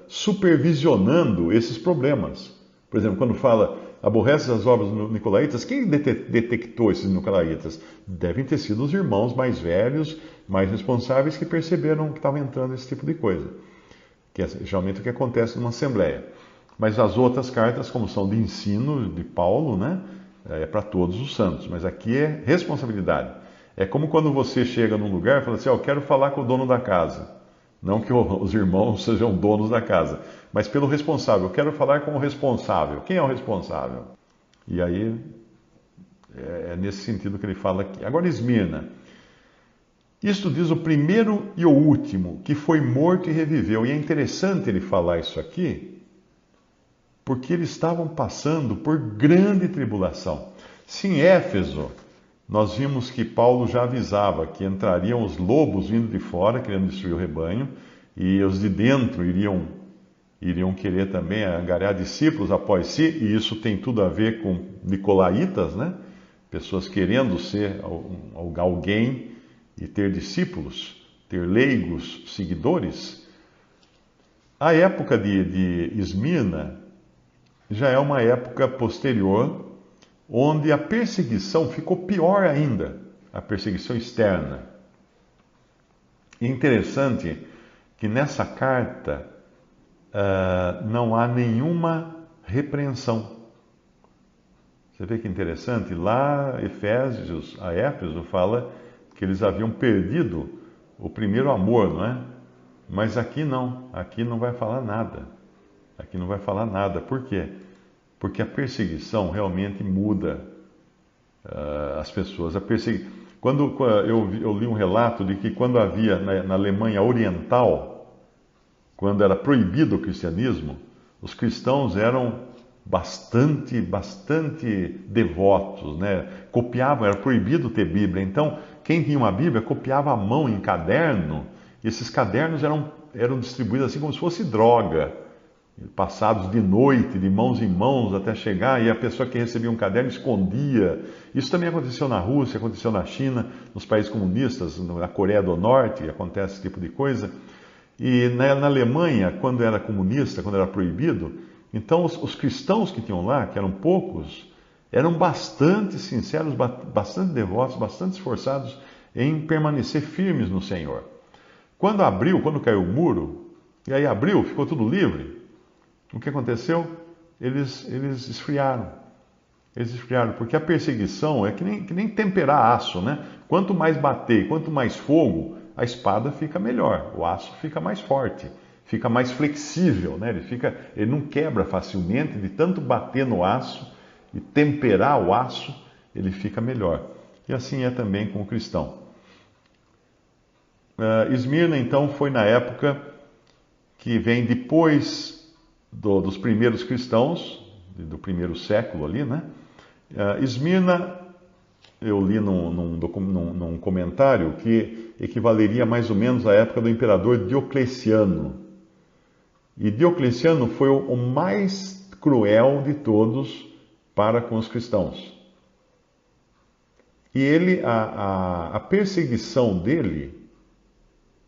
supervisionando esses problemas. Por exemplo, quando fala aborrece as obras dos nicolaítas, quem detectou esses nicolaítas? Devem ter sido os irmãos mais velhos, mais responsáveis, que perceberam que estava entrando esse tipo de coisa, que é geralmente o que acontece numa assembleia. Mas as outras cartas, como são de ensino de Paulo, né, é para todos os santos, mas aqui é responsabilidade. É como quando você chega num lugar e fala assim: eu quero falar com o dono da casa. Não que os irmãos sejam donos da casa, mas pelo responsável. Eu quero falar com o responsável. Quem é o responsável? E aí É nesse sentido que ele fala aqui. Agora, Esmirna. Isto diz o primeiro e o último, que foi morto e reviveu. E é interessante ele falar isso aqui, porque eles estavam passando por grande tribulação. Se em Éfeso, nós vimos que Paulo já avisava que entrariam os lobos vindo de fora, querendo destruir o rebanho, e os de dentro iriam querer também angariar discípulos após si, e isso tem tudo a ver com nicolaítas, né? Pessoas querendo ser alguém e ter discípulos, ter leigos, seguidores. A época de Esmirna já é uma época posterior, onde a perseguição ficou pior ainda, a perseguição externa. E é interessante que nessa carta não há nenhuma repreensão. Você vê que interessante? Lá, a Éfeso fala que eles haviam perdido o primeiro amor, não é? Mas aqui não vai falar nada. Aqui não vai falar nada. Por quê? Porque a perseguição realmente muda as pessoas. Quando eu li um relato de que quando havia na Alemanha Oriental, quando era proibido o cristianismo, os cristãos eram bastante devotos, né? Copiavam, era proibido ter Bíblia. Então, quem tinha uma Bíblia copiava à mão em caderno, e esses cadernos eram distribuídos assim como se fosse droga, passados de noite, de mãos em mãos, até chegar, e a pessoa que recebia um caderno escondia. Isso também aconteceu na Rússia, aconteceu na China, nos países comunistas, na Coreia do Norte, acontece esse tipo de coisa. E na Alemanha, quando era comunista, quando era proibido, então os cristãos que tinham lá, que eram poucos, eram bastante sinceros, bastante devotos, bastante esforçados em permanecer firmes no Senhor. Quando caiu o muro, e aí abriu, ficou tudo livre, o que aconteceu? Eles esfriaram. Eles esfriaram, porque a perseguição é que nem temperar aço, né? Quanto mais bater, quanto mais fogo, a espada fica melhor, o aço fica mais forte, fica mais flexível, né? Ele não quebra facilmente, de tanto bater no aço e temperar o aço, ele fica melhor. E assim é também com o cristão. Esmirna, então, foi na época que vem depois dos primeiros cristãos, do primeiro século ali, né? Esmirna, eu li num comentário que equivaleria mais ou menos à época do imperador Diocleciano. E Diocleciano foi o mais cruel de todos para com os cristãos. E a perseguição dele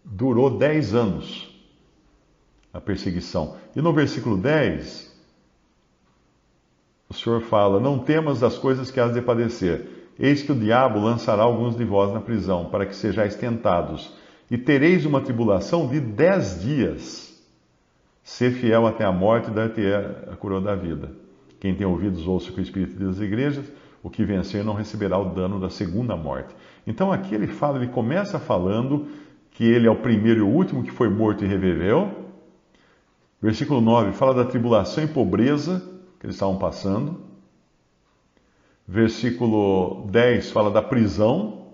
durou 10 anos. A perseguição. E no versículo 10, o Senhor fala: não temas das coisas que hás de padecer. Eis que o diabo lançará alguns de vós na prisão, para que sejais tentados. E tereis uma tribulação de 10 dias. Ser fiel até a morte, dar-te-ei a coroa da vida. Quem tem ouvidos, ouça o que o Espírito diz às igrejas. O que vencer não receberá o dano da segunda morte. Então aqui ele começa falando que ele é o primeiro e o último que foi morto e reviveu. Versículo 9 fala da tribulação e pobreza que eles estavam passando. Versículo 10 fala da prisão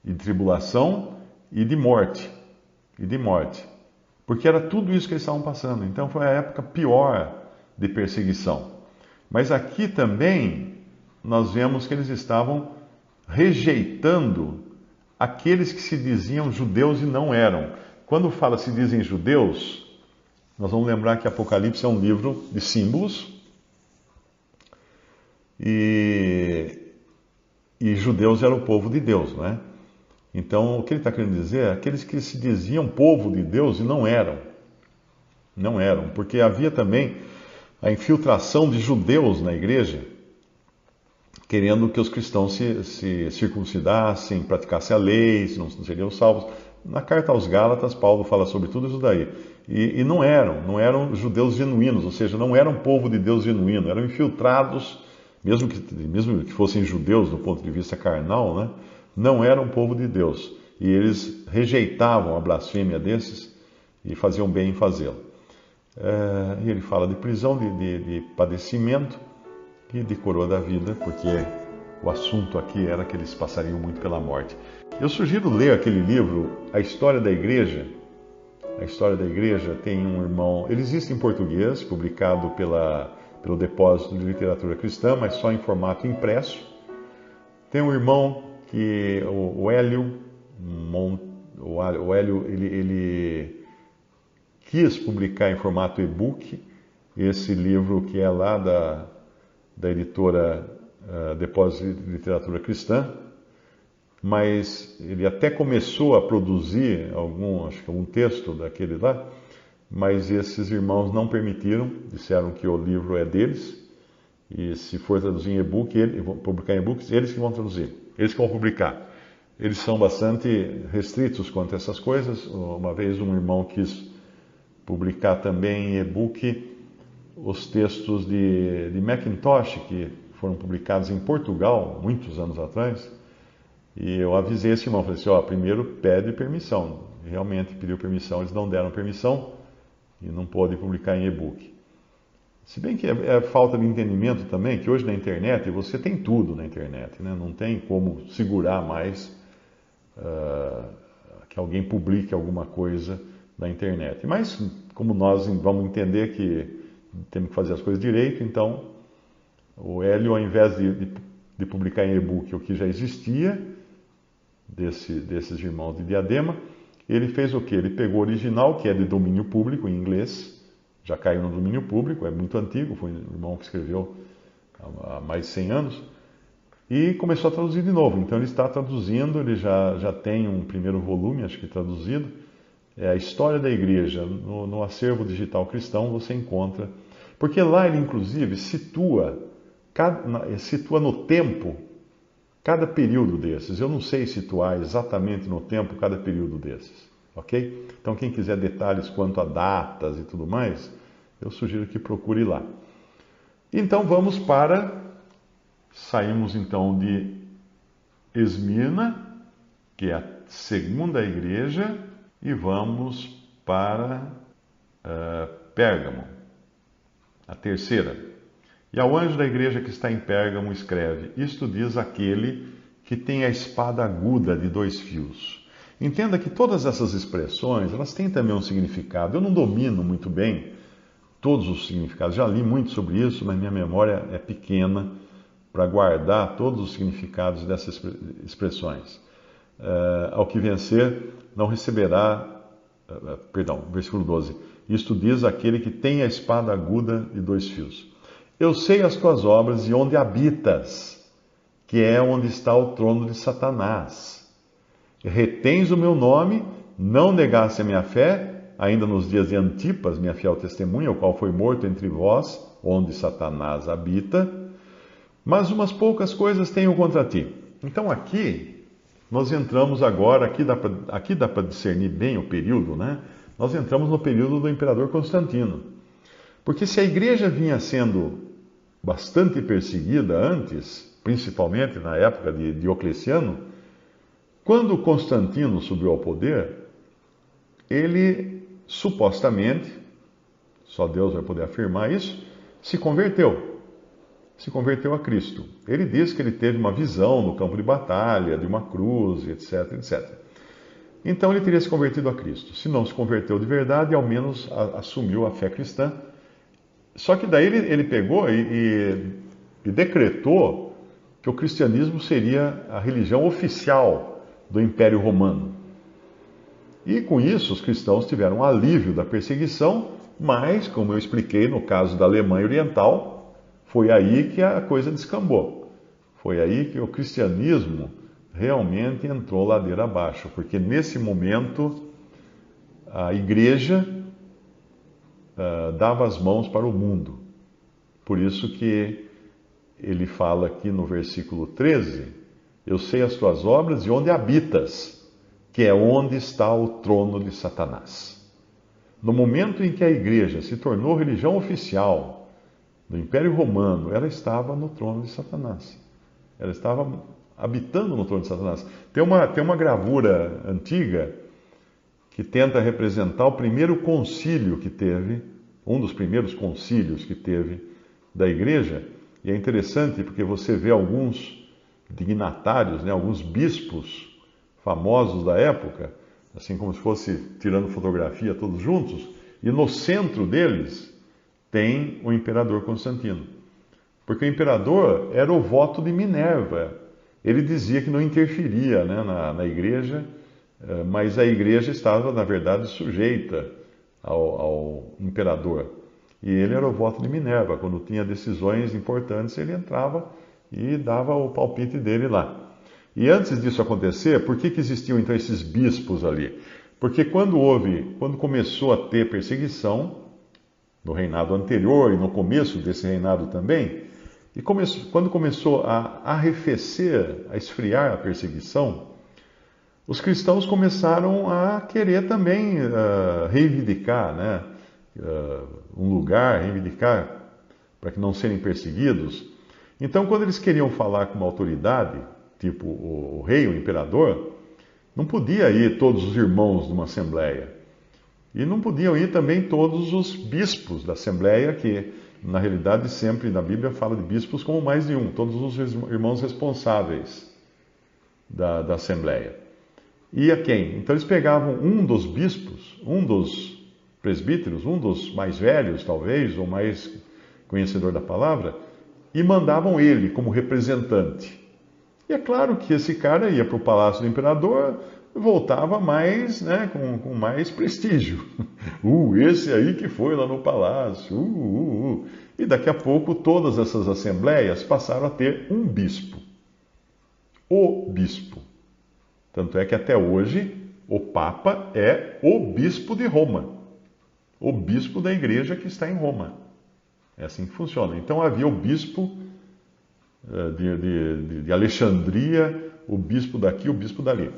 e de tribulação e de morte. Porque era tudo isso que eles estavam passando. Então foi a época pior de perseguição. Mas aqui também nós vemos que eles estavam rejeitando aqueles que se diziam judeus e não eram. Quando fala se dizem judeus, nós vamos lembrar que Apocalipse é um livro de símbolos e judeus era o povo de Deus, não é? Então, o que ele está querendo dizer é aqueles que se diziam povo de Deus e não eram. Não eram, porque havia também a infiltração de judeus na igreja, querendo que os cristãos se circuncidassem, praticassem a lei, se não seriam salvos. Na carta aos Gálatas, Paulo fala sobre tudo isso daí. E não eram judeus genuínos, ou seja, não eram povo de Deus genuíno, eram infiltrados, mesmo que fossem judeus do ponto de vista carnal, né? Não eram povo de Deus. E eles rejeitavam a blasfêmia desses e faziam bem em fazê-lo. E ele fala de prisão, de padecimento e de coroa da vida, porque o assunto aqui era que eles passariam muito pela morte. Eu sugiro ler aquele livro, A História da Igreja. A História da Igreja tem um irmão, ele existe em português, publicado pelo Depósito de Literatura Cristã, mas só em formato impresso. Tem um irmão que o Hélio, ele quis publicar em formato e-book esse livro que é lá da editora Depósito de Literatura Cristã, mas ele até começou a produzir algum texto daquele lá, mas esses irmãos não permitiram, disseram que o livro é deles, e se for traduzir em e-book, publicar em e-books, eles que vão traduzir, eles que vão publicar. Eles são bastante restritos quanto a essas coisas. Uma vez um irmão quis publicar também em e-book os textos de Mackintosh, que foram publicados em Portugal, muitos anos atrás, e eu avisei esse irmão, falei assim, primeiro pede permissão. Realmente pediu permissão, eles não deram permissão e não pôde publicar em e-book. Se bem que é falta de entendimento também, que hoje na internet você tem tudo na internet, né? Não tem como segurar mais que alguém publique alguma coisa na internet. Mas como nós vamos entender que temos que fazer as coisas direito, então o Hélio, ao invés de publicar em e-book o que já existia, desses irmãos de Diadema, ele fez o quê? Ele pegou o original, que é de domínio público, em inglês, já caiu no domínio público, é muito antigo, foi um irmão que escreveu há mais de 100 anos, e começou a traduzir de novo. Então ele está traduzindo, ele já tem um primeiro volume, acho que traduzido, é a História da Igreja. No acervo digital cristão você encontra, porque lá ele inclusive situa no tempo cada período desses. Eu não sei situar exatamente no tempo cada período desses, ok? Então quem quiser detalhes quanto a datas e tudo mais, eu sugiro que procure lá. Então saímos então de Esmirna, que é a segunda igreja, e vamos para Pérgamo, a terceira. E ao anjo da igreja que está em Pérgamo escreve: isto diz aquele que tem a espada aguda de 2 fios. Entenda que todas essas expressões, elas têm também um significado. Eu não domino muito bem todos os significados. Já li muito sobre isso, mas minha memória é pequena para guardar todos os significados dessas expressões. Ao que vencer, não receberá... versículo 12. Isto diz aquele que tem a espada aguda de 2 fios. Eu sei as tuas obras e onde habitas, que é onde está o trono de Satanás. Retens o meu nome, não negaste a minha fé, ainda nos dias de Antipas, minha fiel testemunha, o qual foi morto entre vós, onde Satanás habita, mas umas poucas coisas tenho contra ti. Então aqui, nós entramos agora, aqui dá para discernir bem o período, né? Nós entramos no período do imperador Constantino. Porque se a igreja vinha sendo bastante perseguida antes, principalmente na época de Diocleciano, quando Constantino subiu ao poder, ele supostamente, só Deus vai poder afirmar isso, se converteu a Cristo. Ele diz que ele teve uma visão no campo de batalha, de uma cruz, etc, etc. Então ele teria se convertido a Cristo. Se não se converteu de verdade, ao menos assumiu a fé cristã. Só que daí ele pegou e decretou que o cristianismo seria a religião oficial do Império Romano. E com isso os cristãos tiveram um alívio da perseguição, mas, como eu expliquei no caso da Alemanha Oriental, foi aí que a coisa descambou. Foi aí que o cristianismo realmente entrou ladeira abaixo, porque nesse momento a igreja dava as mãos para o mundo. Por isso que ele fala aqui no versículo 13, eu sei as tuas obras e onde habitas, que é onde está o trono de Satanás. No momento em que a igreja se tornou religião oficial do Império Romano, ela estava no trono de Satanás. Ela estava habitando no trono de Satanás. Tem uma gravura antiga que tenta representar o primeiro concílio que teve, um dos primeiros concílios que teve da igreja, e é interessante porque você vê alguns dignatários, né, alguns bispos famosos da época, assim como se fosse tirando fotografia todos juntos, e no centro deles tem o imperador Constantino. Porque o imperador era o voto de Minerva. Ele dizia que não interferia, né, na igreja, mas a igreja estava, na verdade, sujeita ao imperador. E ele era o voto de Minerva. Quando tinha decisões importantes, ele entrava e dava o palpite dele lá. E antes disso acontecer, por que existiam então esses bispos ali? Porque quando começou a ter perseguição, no reinado anterior e no começo desse reinado também, e quando começou a arrefecer, a esfriar a perseguição, os cristãos começaram a querer também reivindicar, né, um lugar, reivindicar para que não serem perseguidos. Então, quando eles queriam falar com uma autoridade, tipo o rei, o imperador, não podia ir todos os irmãos de uma assembleia. E não podiam ir também todos os bispos da assembleia, que na realidade sempre na Bíblia fala de bispos como mais de um, todos os irmãos responsáveis da assembleia. E a quem? Então eles pegavam um dos bispos, um dos presbíteros, um dos mais velhos talvez, ou mais conhecedor da palavra, e mandavam ele como representante. E é claro que esse cara ia para o palácio do imperador, voltava mais, né, com mais prestígio. Esse aí que foi lá no palácio. E daqui a pouco todas essas assembleias passaram a ter um bispo. O bispo. Tanto é que até hoje o Papa é o bispo de Roma. O bispo da igreja que está em Roma. É assim que funciona. Então havia o bispo de Alexandria, o bispo daqui, o bispo dali.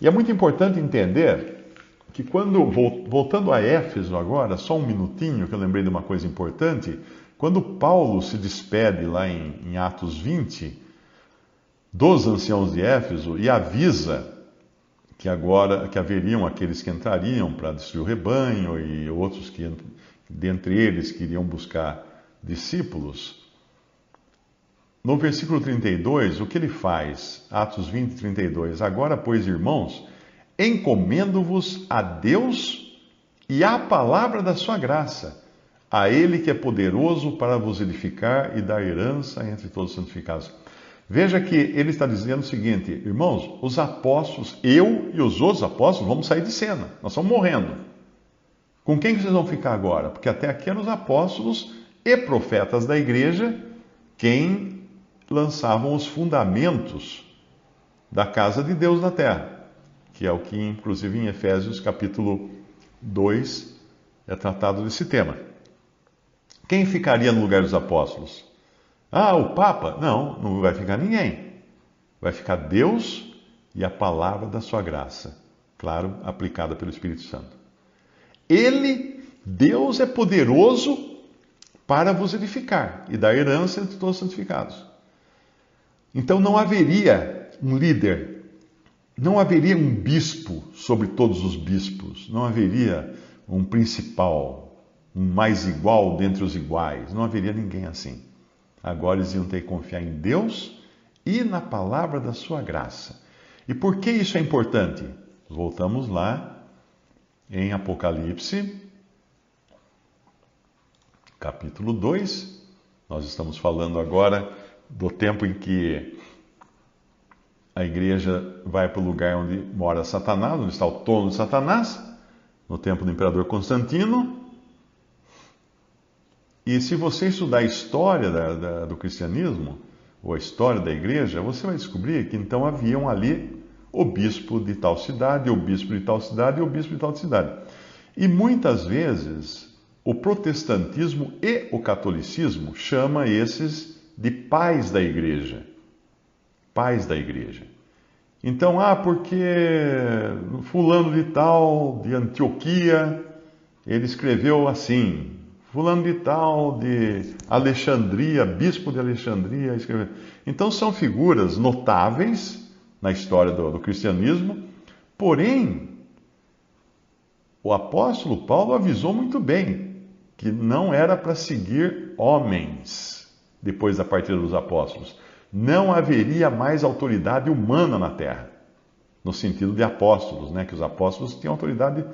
E é muito importante entender que voltando a Éfeso agora, só um minutinho, que eu lembrei de uma coisa importante, quando Paulo se despede lá em Atos 20, dos anciãos de Éfeso, e avisa que haveriam aqueles que entrariam para destruir o rebanho, e outros que, dentre eles, queriam buscar discípulos, no versículo 32, o que ele faz? Atos 20, 32. Agora, pois, irmãos, encomendo-vos a Deus e à palavra da sua graça, a Ele que é poderoso para vos edificar e dar herança entre todos os santificados. Veja que ele está dizendo o seguinte, irmãos, os apóstolos, eu e os outros apóstolos vamos sair de cena, nós estamos morrendo. Com quem que vocês vão ficar agora? Porque até aqui eram os apóstolos e profetas da igreja quem lançavam os fundamentos da casa de Deus na terra, que é o que, inclusive, em Efésios capítulo 2 é tratado desse tema. Quem ficaria no lugar dos apóstolos? O Papa? Não, não vai ficar ninguém. Vai ficar Deus e a palavra da sua graça, claro, aplicada pelo Espírito Santo. Deus é poderoso para vos edificar e dar herança entre todos os santificados. Então não haveria um líder, não haveria um bispo sobre todos os bispos, não haveria um principal, um mais igual dentre os iguais, não haveria ninguém assim. Agora eles iam ter que confiar em Deus e na palavra da sua graça. E por que isso é importante? Voltamos lá em Apocalipse, capítulo 2. Nós estamos falando agora do tempo em que a igreja vai para o lugar onde mora Satanás, onde está o trono de Satanás, no tempo do imperador Constantino. E se você estudar a história do cristianismo, ou a história da igreja, você vai descobrir que então haviam ali o bispo de tal cidade, o bispo de tal cidade e o bispo de tal cidade. E muitas vezes o protestantismo e o catolicismo chama esses de pais da igreja. Pais da igreja. Então, porque fulano de tal, de Antioquia, ele escreveu assim. Fulano de tal, de Alexandria, bispo de Alexandria, escreveu. Então são figuras notáveis na história do cristianismo, porém, o apóstolo Paulo avisou muito bem que não era para seguir homens depois da partida dos apóstolos. não haveria mais autoridade humana na terra, no sentido de apóstolos, né? Que os apóstolos tinham autoridade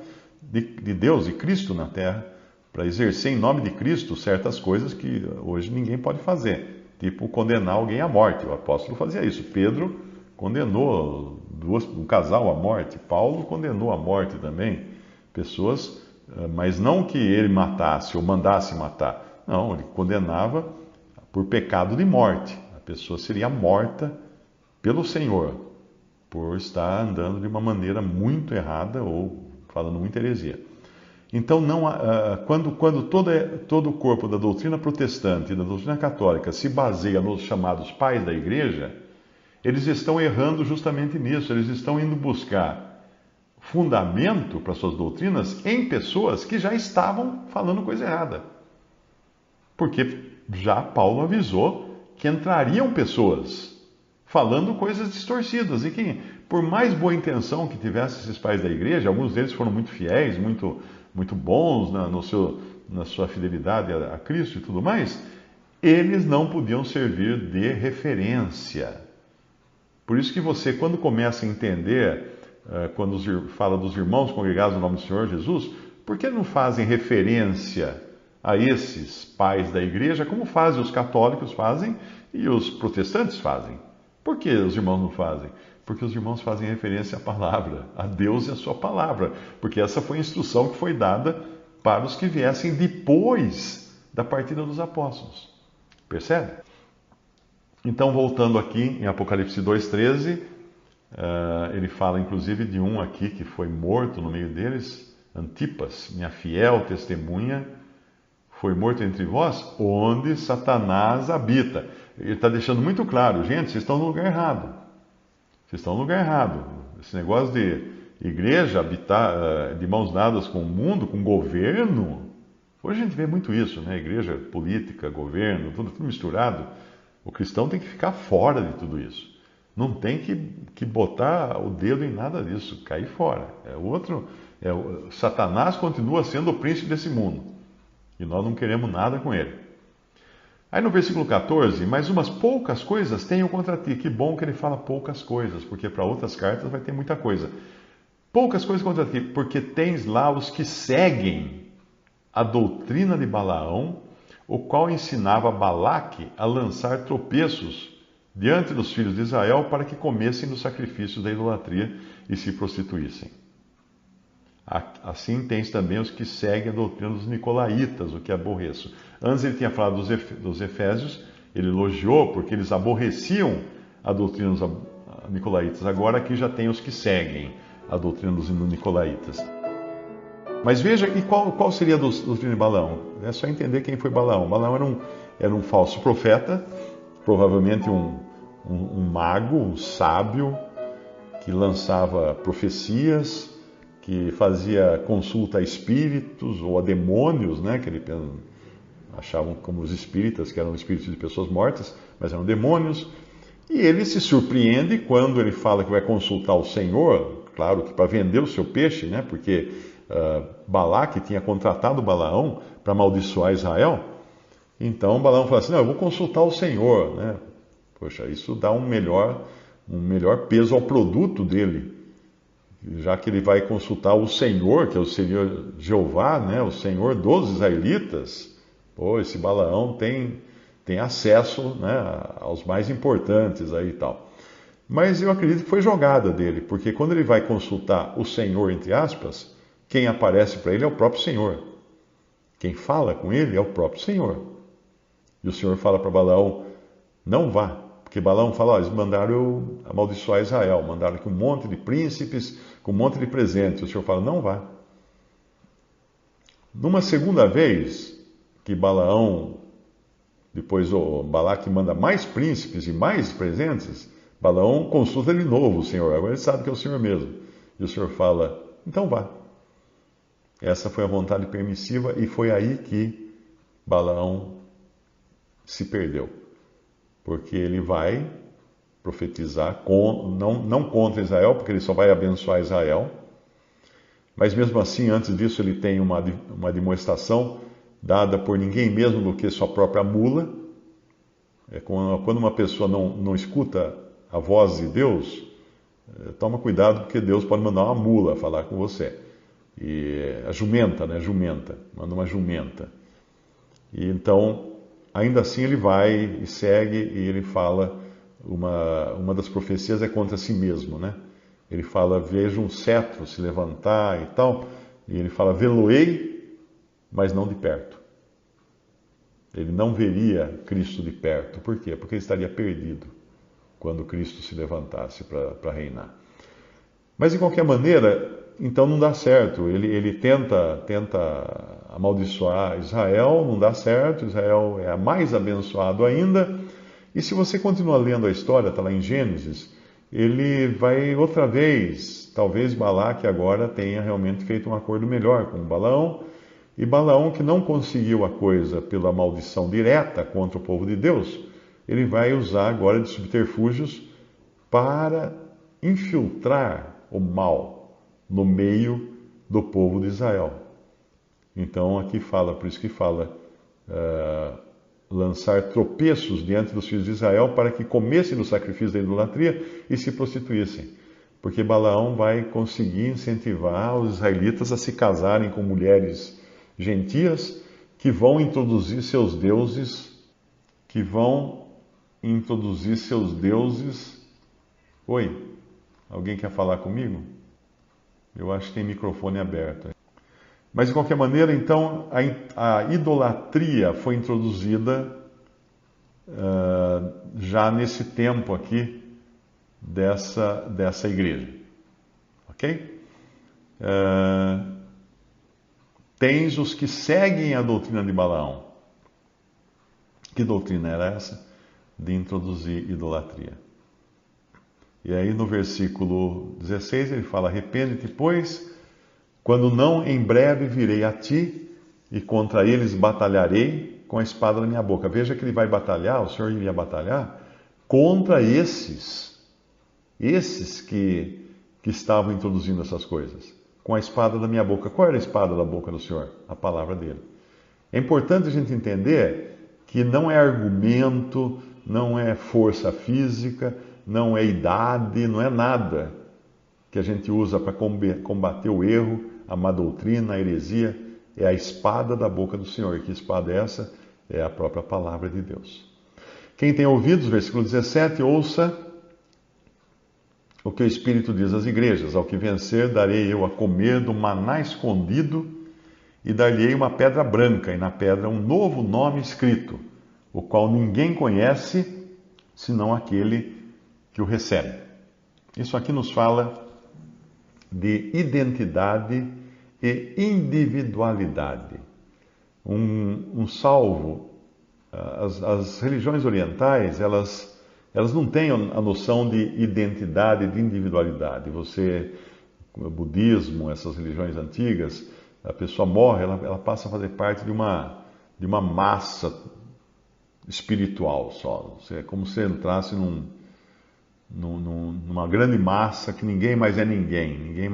de Deus, de Cristo na terra, para exercer em nome de Cristo certas coisas que hoje ninguém pode fazer, tipo condenar alguém à morte. O apóstolo fazia isso. Pedro condenou um casal à morte. Paulo condenou à morte também pessoas, mas não que ele matasse ou mandasse matar. Não, ele condenava por pecado de morte. A pessoa seria morta pelo Senhor por estar andando de uma maneira muito errada ou falando muita heresia. Então, quando todo o corpo da doutrina protestante e da doutrina católica se baseia nos chamados pais da igreja, eles estão errando justamente nisso. Eles estão indo buscar fundamento para suas doutrinas em pessoas que já estavam falando coisa errada. Porque já Paulo avisou que entrariam pessoas falando coisas distorcidas e que, por mais boa intenção que tivessem esses pais da igreja, alguns deles foram muito fiéis, muito bons na sua fidelidade a Cristo e tudo mais, eles não podiam servir de referência. Por isso que você, quando começa a entender, quando fala dos irmãos congregados no nome do Senhor Jesus, por que não fazem referência a esses pais da igreja, como fazem os católicos fazem e os protestantes fazem? Por que os irmãos não fazem? Porque os irmãos fazem referência à palavra, a Deus e a sua palavra, porque essa foi a instrução que foi dada para os que viessem depois da partida dos apóstolos. Percebe? Então, voltando aqui em Apocalipse 2,13, ele fala inclusive de um aqui que foi morto no meio deles, Antipas, minha fiel testemunha, foi morto entre vós, onde Satanás habita. Ele está deixando muito claro, gente, vocês estão no lugar errado. Vocês estão no lugar errado. Esse negócio de igreja habitar de mãos dadas com o mundo, com o governo. Hoje a gente vê muito isso, né? Igreja, política, governo, tudo misturado. O cristão tem que ficar fora de tudo isso. Não tem que botar o dedo em nada disso, cair fora. Satanás continua sendo o príncipe desse mundo. E nós não queremos nada com ele. Aí no versículo 14, mas umas poucas coisas tenho contra ti. Que bom que ele fala poucas coisas, porque para outras cartas vai ter muita coisa. Poucas coisas contra ti, porque tens lá os que seguem a doutrina de Balaão, o qual ensinava Balaque a lançar tropeços diante dos filhos de Israel para que comessem dos sacrifícios da idolatria e se prostituíssem. Assim tens também os que seguem a doutrina dos nicolaítas, o que aborreço. Antes ele tinha falado dos efésios, ele elogiou porque eles aborreciam a doutrina dos nicolaítas. Agora aqui já tem os que seguem a doutrina dos nicolaítas. Mas veja, e qual seria a doutrina de Balaão? É só entender quem foi Balaão. Balaão era um falso profeta, provavelmente um mago, um sábio, que lançava profecias, que fazia consulta a espíritos ou a demônios, né? Que ele achavam como os espíritas, que eram espíritos de pessoas mortas, mas eram demônios. E ele se surpreende quando ele fala que vai consultar o Senhor, claro que para vender o seu peixe, né? Porque Balaque tinha contratado Balaão para amaldiçoar Israel. Então Balaão fala assim, não, eu vou consultar o Senhor, né? Poxa, isso dá um melhor peso ao produto dele, já que ele vai consultar o Senhor, que é o Senhor Jeová, né? O Senhor dos israelitas. Pô, esse Balaão tem acesso, né, aos mais importantes aí e tal. Mas eu acredito que foi jogada dele, porque quando ele vai consultar o Senhor, entre aspas, quem aparece para ele é o próprio Senhor. Quem fala com ele é o próprio Senhor. E o Senhor fala para Balaão, não vá. Porque Balaão fala, eles mandaram eu amaldiçoar Israel, mandaram aqui um monte de príncipes, com um monte de presentes. O Senhor fala, não vá. Numa segunda vez, que Balaão, depois o Balaque manda mais príncipes e mais presentes, Balaão consulta de novo o Senhor. Agora ele sabe que é o Senhor mesmo. E o Senhor fala, então vá. Essa foi a vontade permissiva e foi aí que Balaão se perdeu. Porque ele vai profetizar, não contra Israel, porque ele só vai abençoar Israel. Mas mesmo assim, antes disso, ele tem uma demonstração dada por ninguém mesmo do que sua própria mula. Quando uma pessoa não escuta a voz de Deus, toma cuidado, porque Deus pode mandar uma mula falar com você. E a jumenta, né? Jumenta, manda uma jumenta. E então, ainda assim ele vai e segue e ele fala, uma das profecias é contra si mesmo, né? Ele fala, veja um cetro se levantar e tal, e ele fala, vê-lo-ei, mas não de perto. Ele não veria Cristo de perto. Por quê? Porque ele estaria perdido quando Cristo se levantasse para reinar. Mas de qualquer maneira, então não dá certo. Ele tenta amaldiçoar Israel, não dá certo. Israel é mais abençoado ainda. E se você continua lendo a história, está lá em Gênesis, ele vai outra vez, talvez Balaque agora tenha realmente feito um acordo melhor com Balaão, e Balaão, que não conseguiu a coisa pela maldição direta contra o povo de Deus, ele vai usar agora de subterfúgios para infiltrar o mal no meio do povo de Israel. Então aqui fala, por isso que fala, lançar tropeços diante dos filhos de Israel para que comessem do sacrifício da idolatria e se prostituíssem. Porque Balaão vai conseguir incentivar os israelitas a se casarem com mulheres gentias que vão introduzir seus deuses, Oi, alguém quer falar comigo? Eu acho que tem microfone aberto. Mas de qualquer maneira, então, a idolatria foi introduzida já nesse tempo aqui dessa igreja. Ok? Tens os que seguem a doutrina de Balaão. Que doutrina era essa? De introduzir idolatria. E aí no versículo 16 ele fala, arrepende-te, pois, quando não em breve virei a ti, e contra eles batalharei com a espada na minha boca. Veja que ele vai batalhar, o Senhor iria batalhar, contra esses que estavam introduzindo essas coisas, com a espada da minha boca. Qual era a espada da boca do Senhor? A palavra dele. É importante a gente entender que não é argumento, não é força física, não é idade, não é nada que a gente usa para combater o erro, a má doutrina, a heresia. É a espada da boca do Senhor. E que espada é essa? É a própria palavra de Deus. Quem tem ouvidos, versículo 17, ouça o que o Espírito diz às igrejas. Ao que vencer, darei eu a comer do maná escondido e dar-lhe-ei uma pedra branca, e na pedra um novo nome escrito, o qual ninguém conhece, senão aquele que o recebe. Isso aqui nos fala de identidade e individualidade. Um salvo, as religiões orientais, elas não têm a noção de identidade, de individualidade. O budismo, essas religiões antigas, a pessoa morre, ela passa a fazer parte de uma massa espiritual só. É como se entrasse numa grande massa que ninguém mais é ninguém, ninguém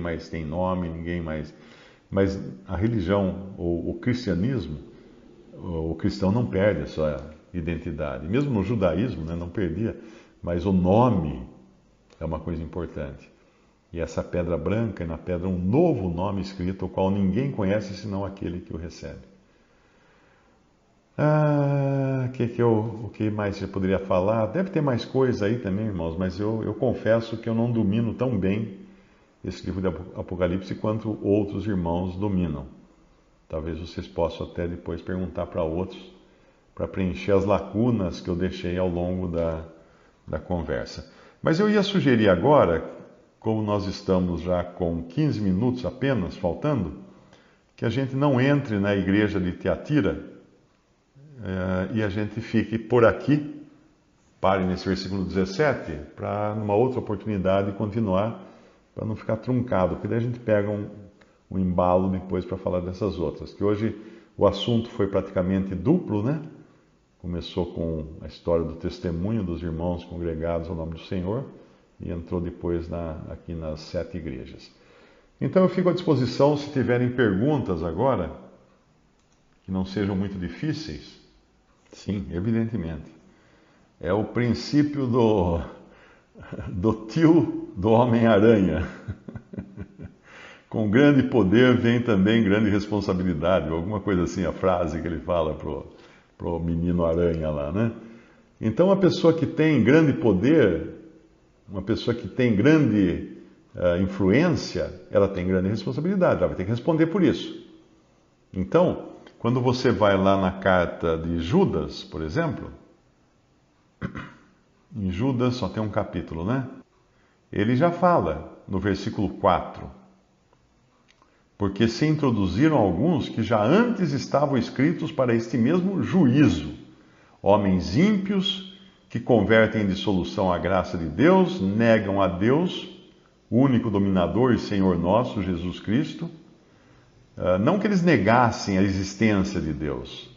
mais tem nome, ninguém mais... Mas a religião, o cristianismo, o cristão não perde a sua identidade. Mesmo no judaísmo, né, não perdia, mas o nome é uma coisa importante. E essa pedra branca, e na pedra um novo nome escrito, o qual ninguém conhece senão aquele que o recebe. O que mais eu poderia falar? Deve ter mais coisa aí também, irmãos, mas eu confesso que eu não domino tão bem esse livro de Apocalipse quanto outros irmãos dominam. Talvez vocês possam até depois perguntar para outros, para preencher as lacunas que eu deixei ao longo da conversa. Mas eu ia sugerir agora, como nós estamos já com 15 minutos apenas, faltando, que a gente não entre na igreja de Tiatira, e a gente fique por aqui, pare nesse versículo 17, para numa outra oportunidade continuar, para não ficar truncado, porque daí a gente pega um embalo depois para falar dessas outras, que hoje o assunto foi praticamente duplo, né? Começou com a história do testemunho dos irmãos congregados ao nome do Senhor e entrou depois aqui nas 7 igrejas. Então eu fico à disposição, se tiverem perguntas agora, que não sejam muito difíceis, Sim, evidentemente. É o princípio do tio do Homem-Aranha. Com grande poder vem também grande responsabilidade, alguma coisa assim, a frase que ele fala pro menino aranha lá, né? Então, a pessoa que tem grande poder, uma pessoa que tem grande influência, ela tem grande responsabilidade, ela vai ter que responder por isso. Então, quando você vai lá na carta de Judas, por exemplo, em Judas só tem um capítulo, né? Ele já fala no versículo 4: porque se introduziram alguns que já antes estavam escritos para este mesmo juízo, homens ímpios que convertem em dissolução a graça de Deus, negam a Deus, o único dominador e Senhor nosso, Jesus Cristo. Não que eles negassem a existência de Deus,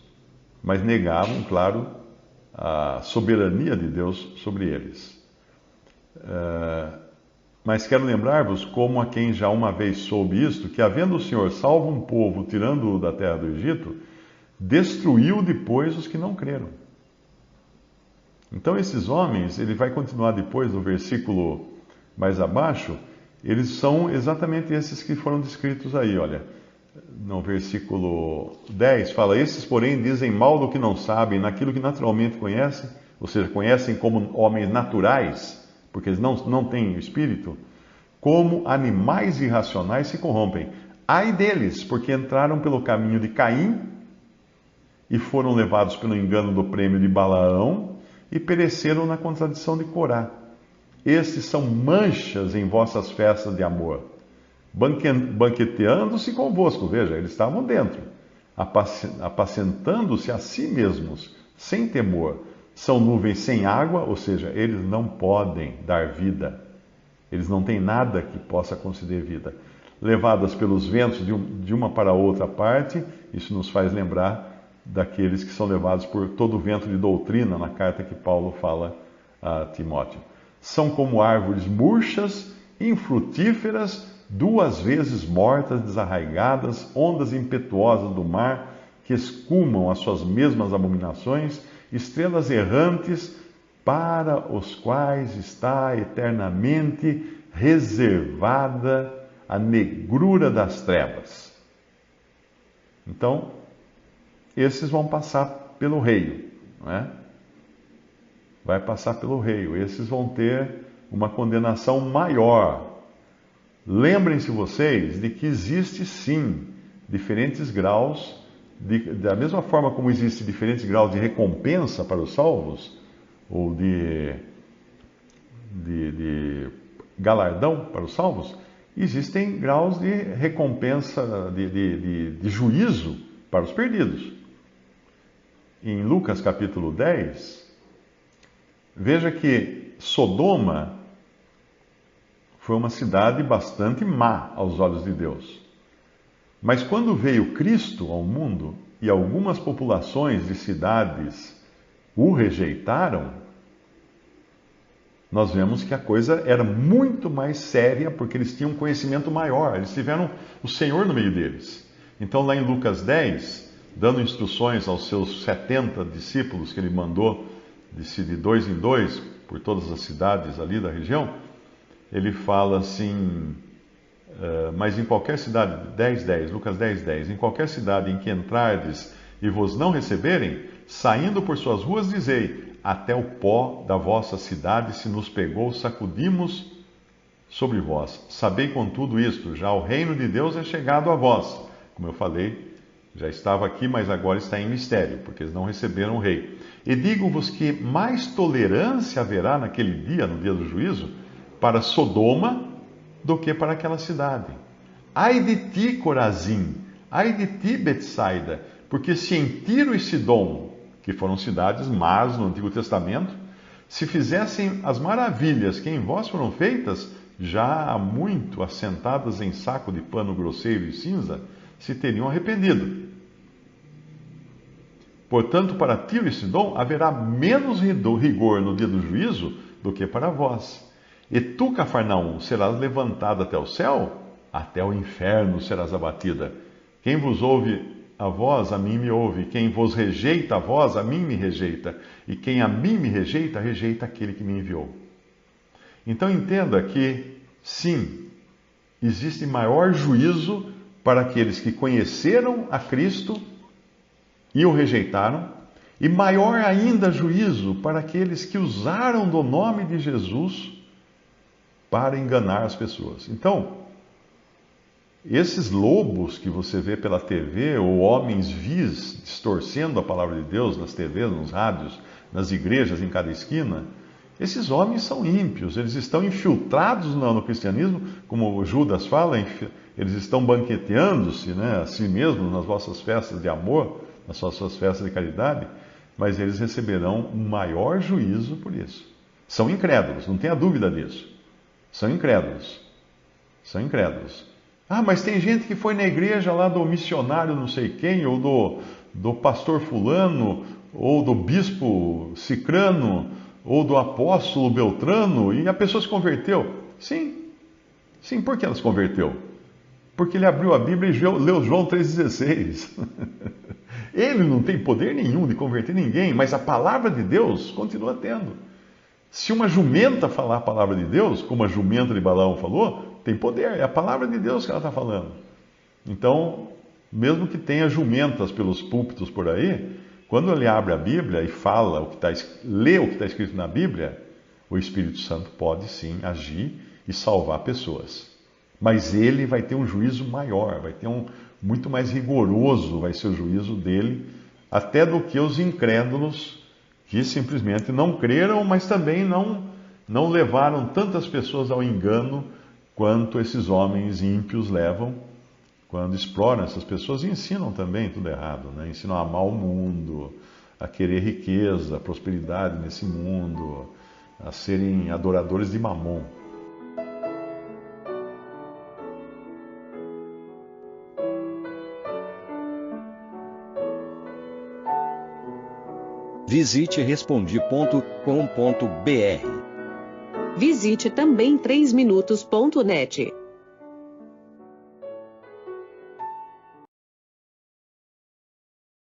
mas negavam, claro, a soberania de Deus sobre eles. Mas quero lembrar-vos, como a quem já uma vez soube isto, que havendo o Senhor salvo um povo, tirando-o da terra do Egito, destruiu depois os que não creram. Então esses homens, ele vai continuar depois no versículo mais abaixo, eles são exatamente esses que foram descritos aí, olha. No versículo 10 fala: esses, porém, dizem mal do que não sabem, naquilo que naturalmente conhecem, ou seja, conhecem como homens naturais, porque eles não têm o espírito, como animais irracionais se corrompem. Ai deles, porque entraram pelo caminho de Caim e foram levados pelo engano do prêmio de Balaão e pereceram na contradição de Corá. Estes são manchas em vossas festas de amor, banqueteando-se convosco. Veja, eles estavam dentro, apacentando-se a si mesmos, sem temor. São nuvens sem água, ou seja, eles não podem dar vida. Eles não têm nada que possa conceder vida. Levadas pelos ventos de uma para outra parte, isso nos faz lembrar daqueles que são levados por todo o vento de doutrina, na carta que Paulo fala a Timóteo. São como árvores murchas, infrutíferas, duas vezes mortas, desarraigadas, ondas impetuosas do mar, que escumam as suas mesmas abominações, estrelas errantes, para os quais está eternamente reservada a negrura das trevas. Então, esses vão passar pelo reio, não é? Vai passar pelo reio. Esses vão ter uma condenação maior. Lembrem-se vocês de que existe sim diferentes graus, da mesma forma como existe diferentes graus de recompensa para os salvos, ou de galardão para os salvos, existem graus de recompensa, de juízo para os perdidos. Em Lucas capítulo 10, veja que Sodoma foi uma cidade bastante má aos olhos de Deus. Mas quando veio Cristo ao mundo e algumas populações de cidades o rejeitaram, nós vemos que a coisa era muito mais séria, porque eles tinham um conhecimento maior, eles tiveram o Senhor no meio deles. Então, lá em Lucas 10, dando instruções aos seus 70 discípulos que ele mandou de 2 em 2 por todas as cidades ali da região, ele fala assim: mas em qualquer cidade, Lucas 10, em qualquer cidade em que entrardes e vos não receberem, saindo por suas ruas, dizei: até o pó da vossa cidade se nos pegou, sacudimos sobre vós. Sabei contudo isto, já o reino de Deus é chegado a vós. Como eu falei, já estava aqui, mas agora está em mistério, porque eles não receberam o rei. E digo-vos que mais tolerância haverá naquele dia, no dia do juízo, para Sodoma do que para aquela cidade. Ai de ti, Corazim! Ai de ti, Betsaida! Porque se em Tiro e Sidom, que foram cidades más no Antigo Testamento, se fizessem as maravilhas que em vós foram feitas, já há muito assentadas em saco de pano grosseiro e cinza, se teriam arrependido. Portanto, para Tiro e Sidom haverá menos rigor no dia do juízo do que para vós. E tu, Cafarnaum, serás levantado até o céu? Até o inferno serás abatida. Quem vos ouve a vós, a mim me ouve. Quem vos rejeita a vós, a mim me rejeita. E quem a mim me rejeita, rejeita aquele que me enviou. Então entenda que, sim, existe maior juízo para aqueles que conheceram a Cristo e o rejeitaram, e maior ainda juízo para aqueles que usaram do nome de Jesus para enganar as pessoas. Então, esses lobos que você vê pela TV, ou homens vis distorcendo a palavra de Deus nas TVs, nos rádios, nas igrejas, em cada esquina, esses homens são ímpios, eles estão infiltrados no cristianismo, como Judas fala, eles estão banqueteando-se, né, a si mesmos nas vossas festas de amor, nas vossas festas de caridade, mas eles receberão um maior juízo por isso. São incrédulos, não tenha dúvida disso. São incrédulos. São incrédulos. Ah, mas tem gente que foi na igreja lá do missionário não sei quem, ou do pastor fulano, ou do bispo cicrano, ou do apóstolo Beltrano, e a pessoa se converteu. Sim. Sim, por que ela se converteu? Porque ele abriu a Bíblia e leu João 3,16. Ele não tem poder nenhum de converter ninguém, mas a palavra de Deus continua tendo. Se uma jumenta falar a palavra de Deus, como a jumenta de Balaão falou, tem poder, é a palavra de Deus que ela está falando. Então, mesmo que tenha jumentas pelos púlpitos por aí, quando ele abre a Bíblia e fala lê o que está escrito na Bíblia, o Espírito Santo pode sim agir e salvar pessoas. Mas ele vai ter um juízo maior, vai ter muito mais rigoroso, vai ser o juízo dele, até do que os incrédulos que simplesmente não creram, mas também não levaram tantas pessoas ao engano quanto esses homens ímpios levam quando exploram essas pessoas e ensinam também tudo errado, né? Ensinam a amar o mundo, a querer riqueza, prosperidade nesse mundo, a serem adoradores de Mamon. Visite Respondi.com.br. Visite também 3minutos.net.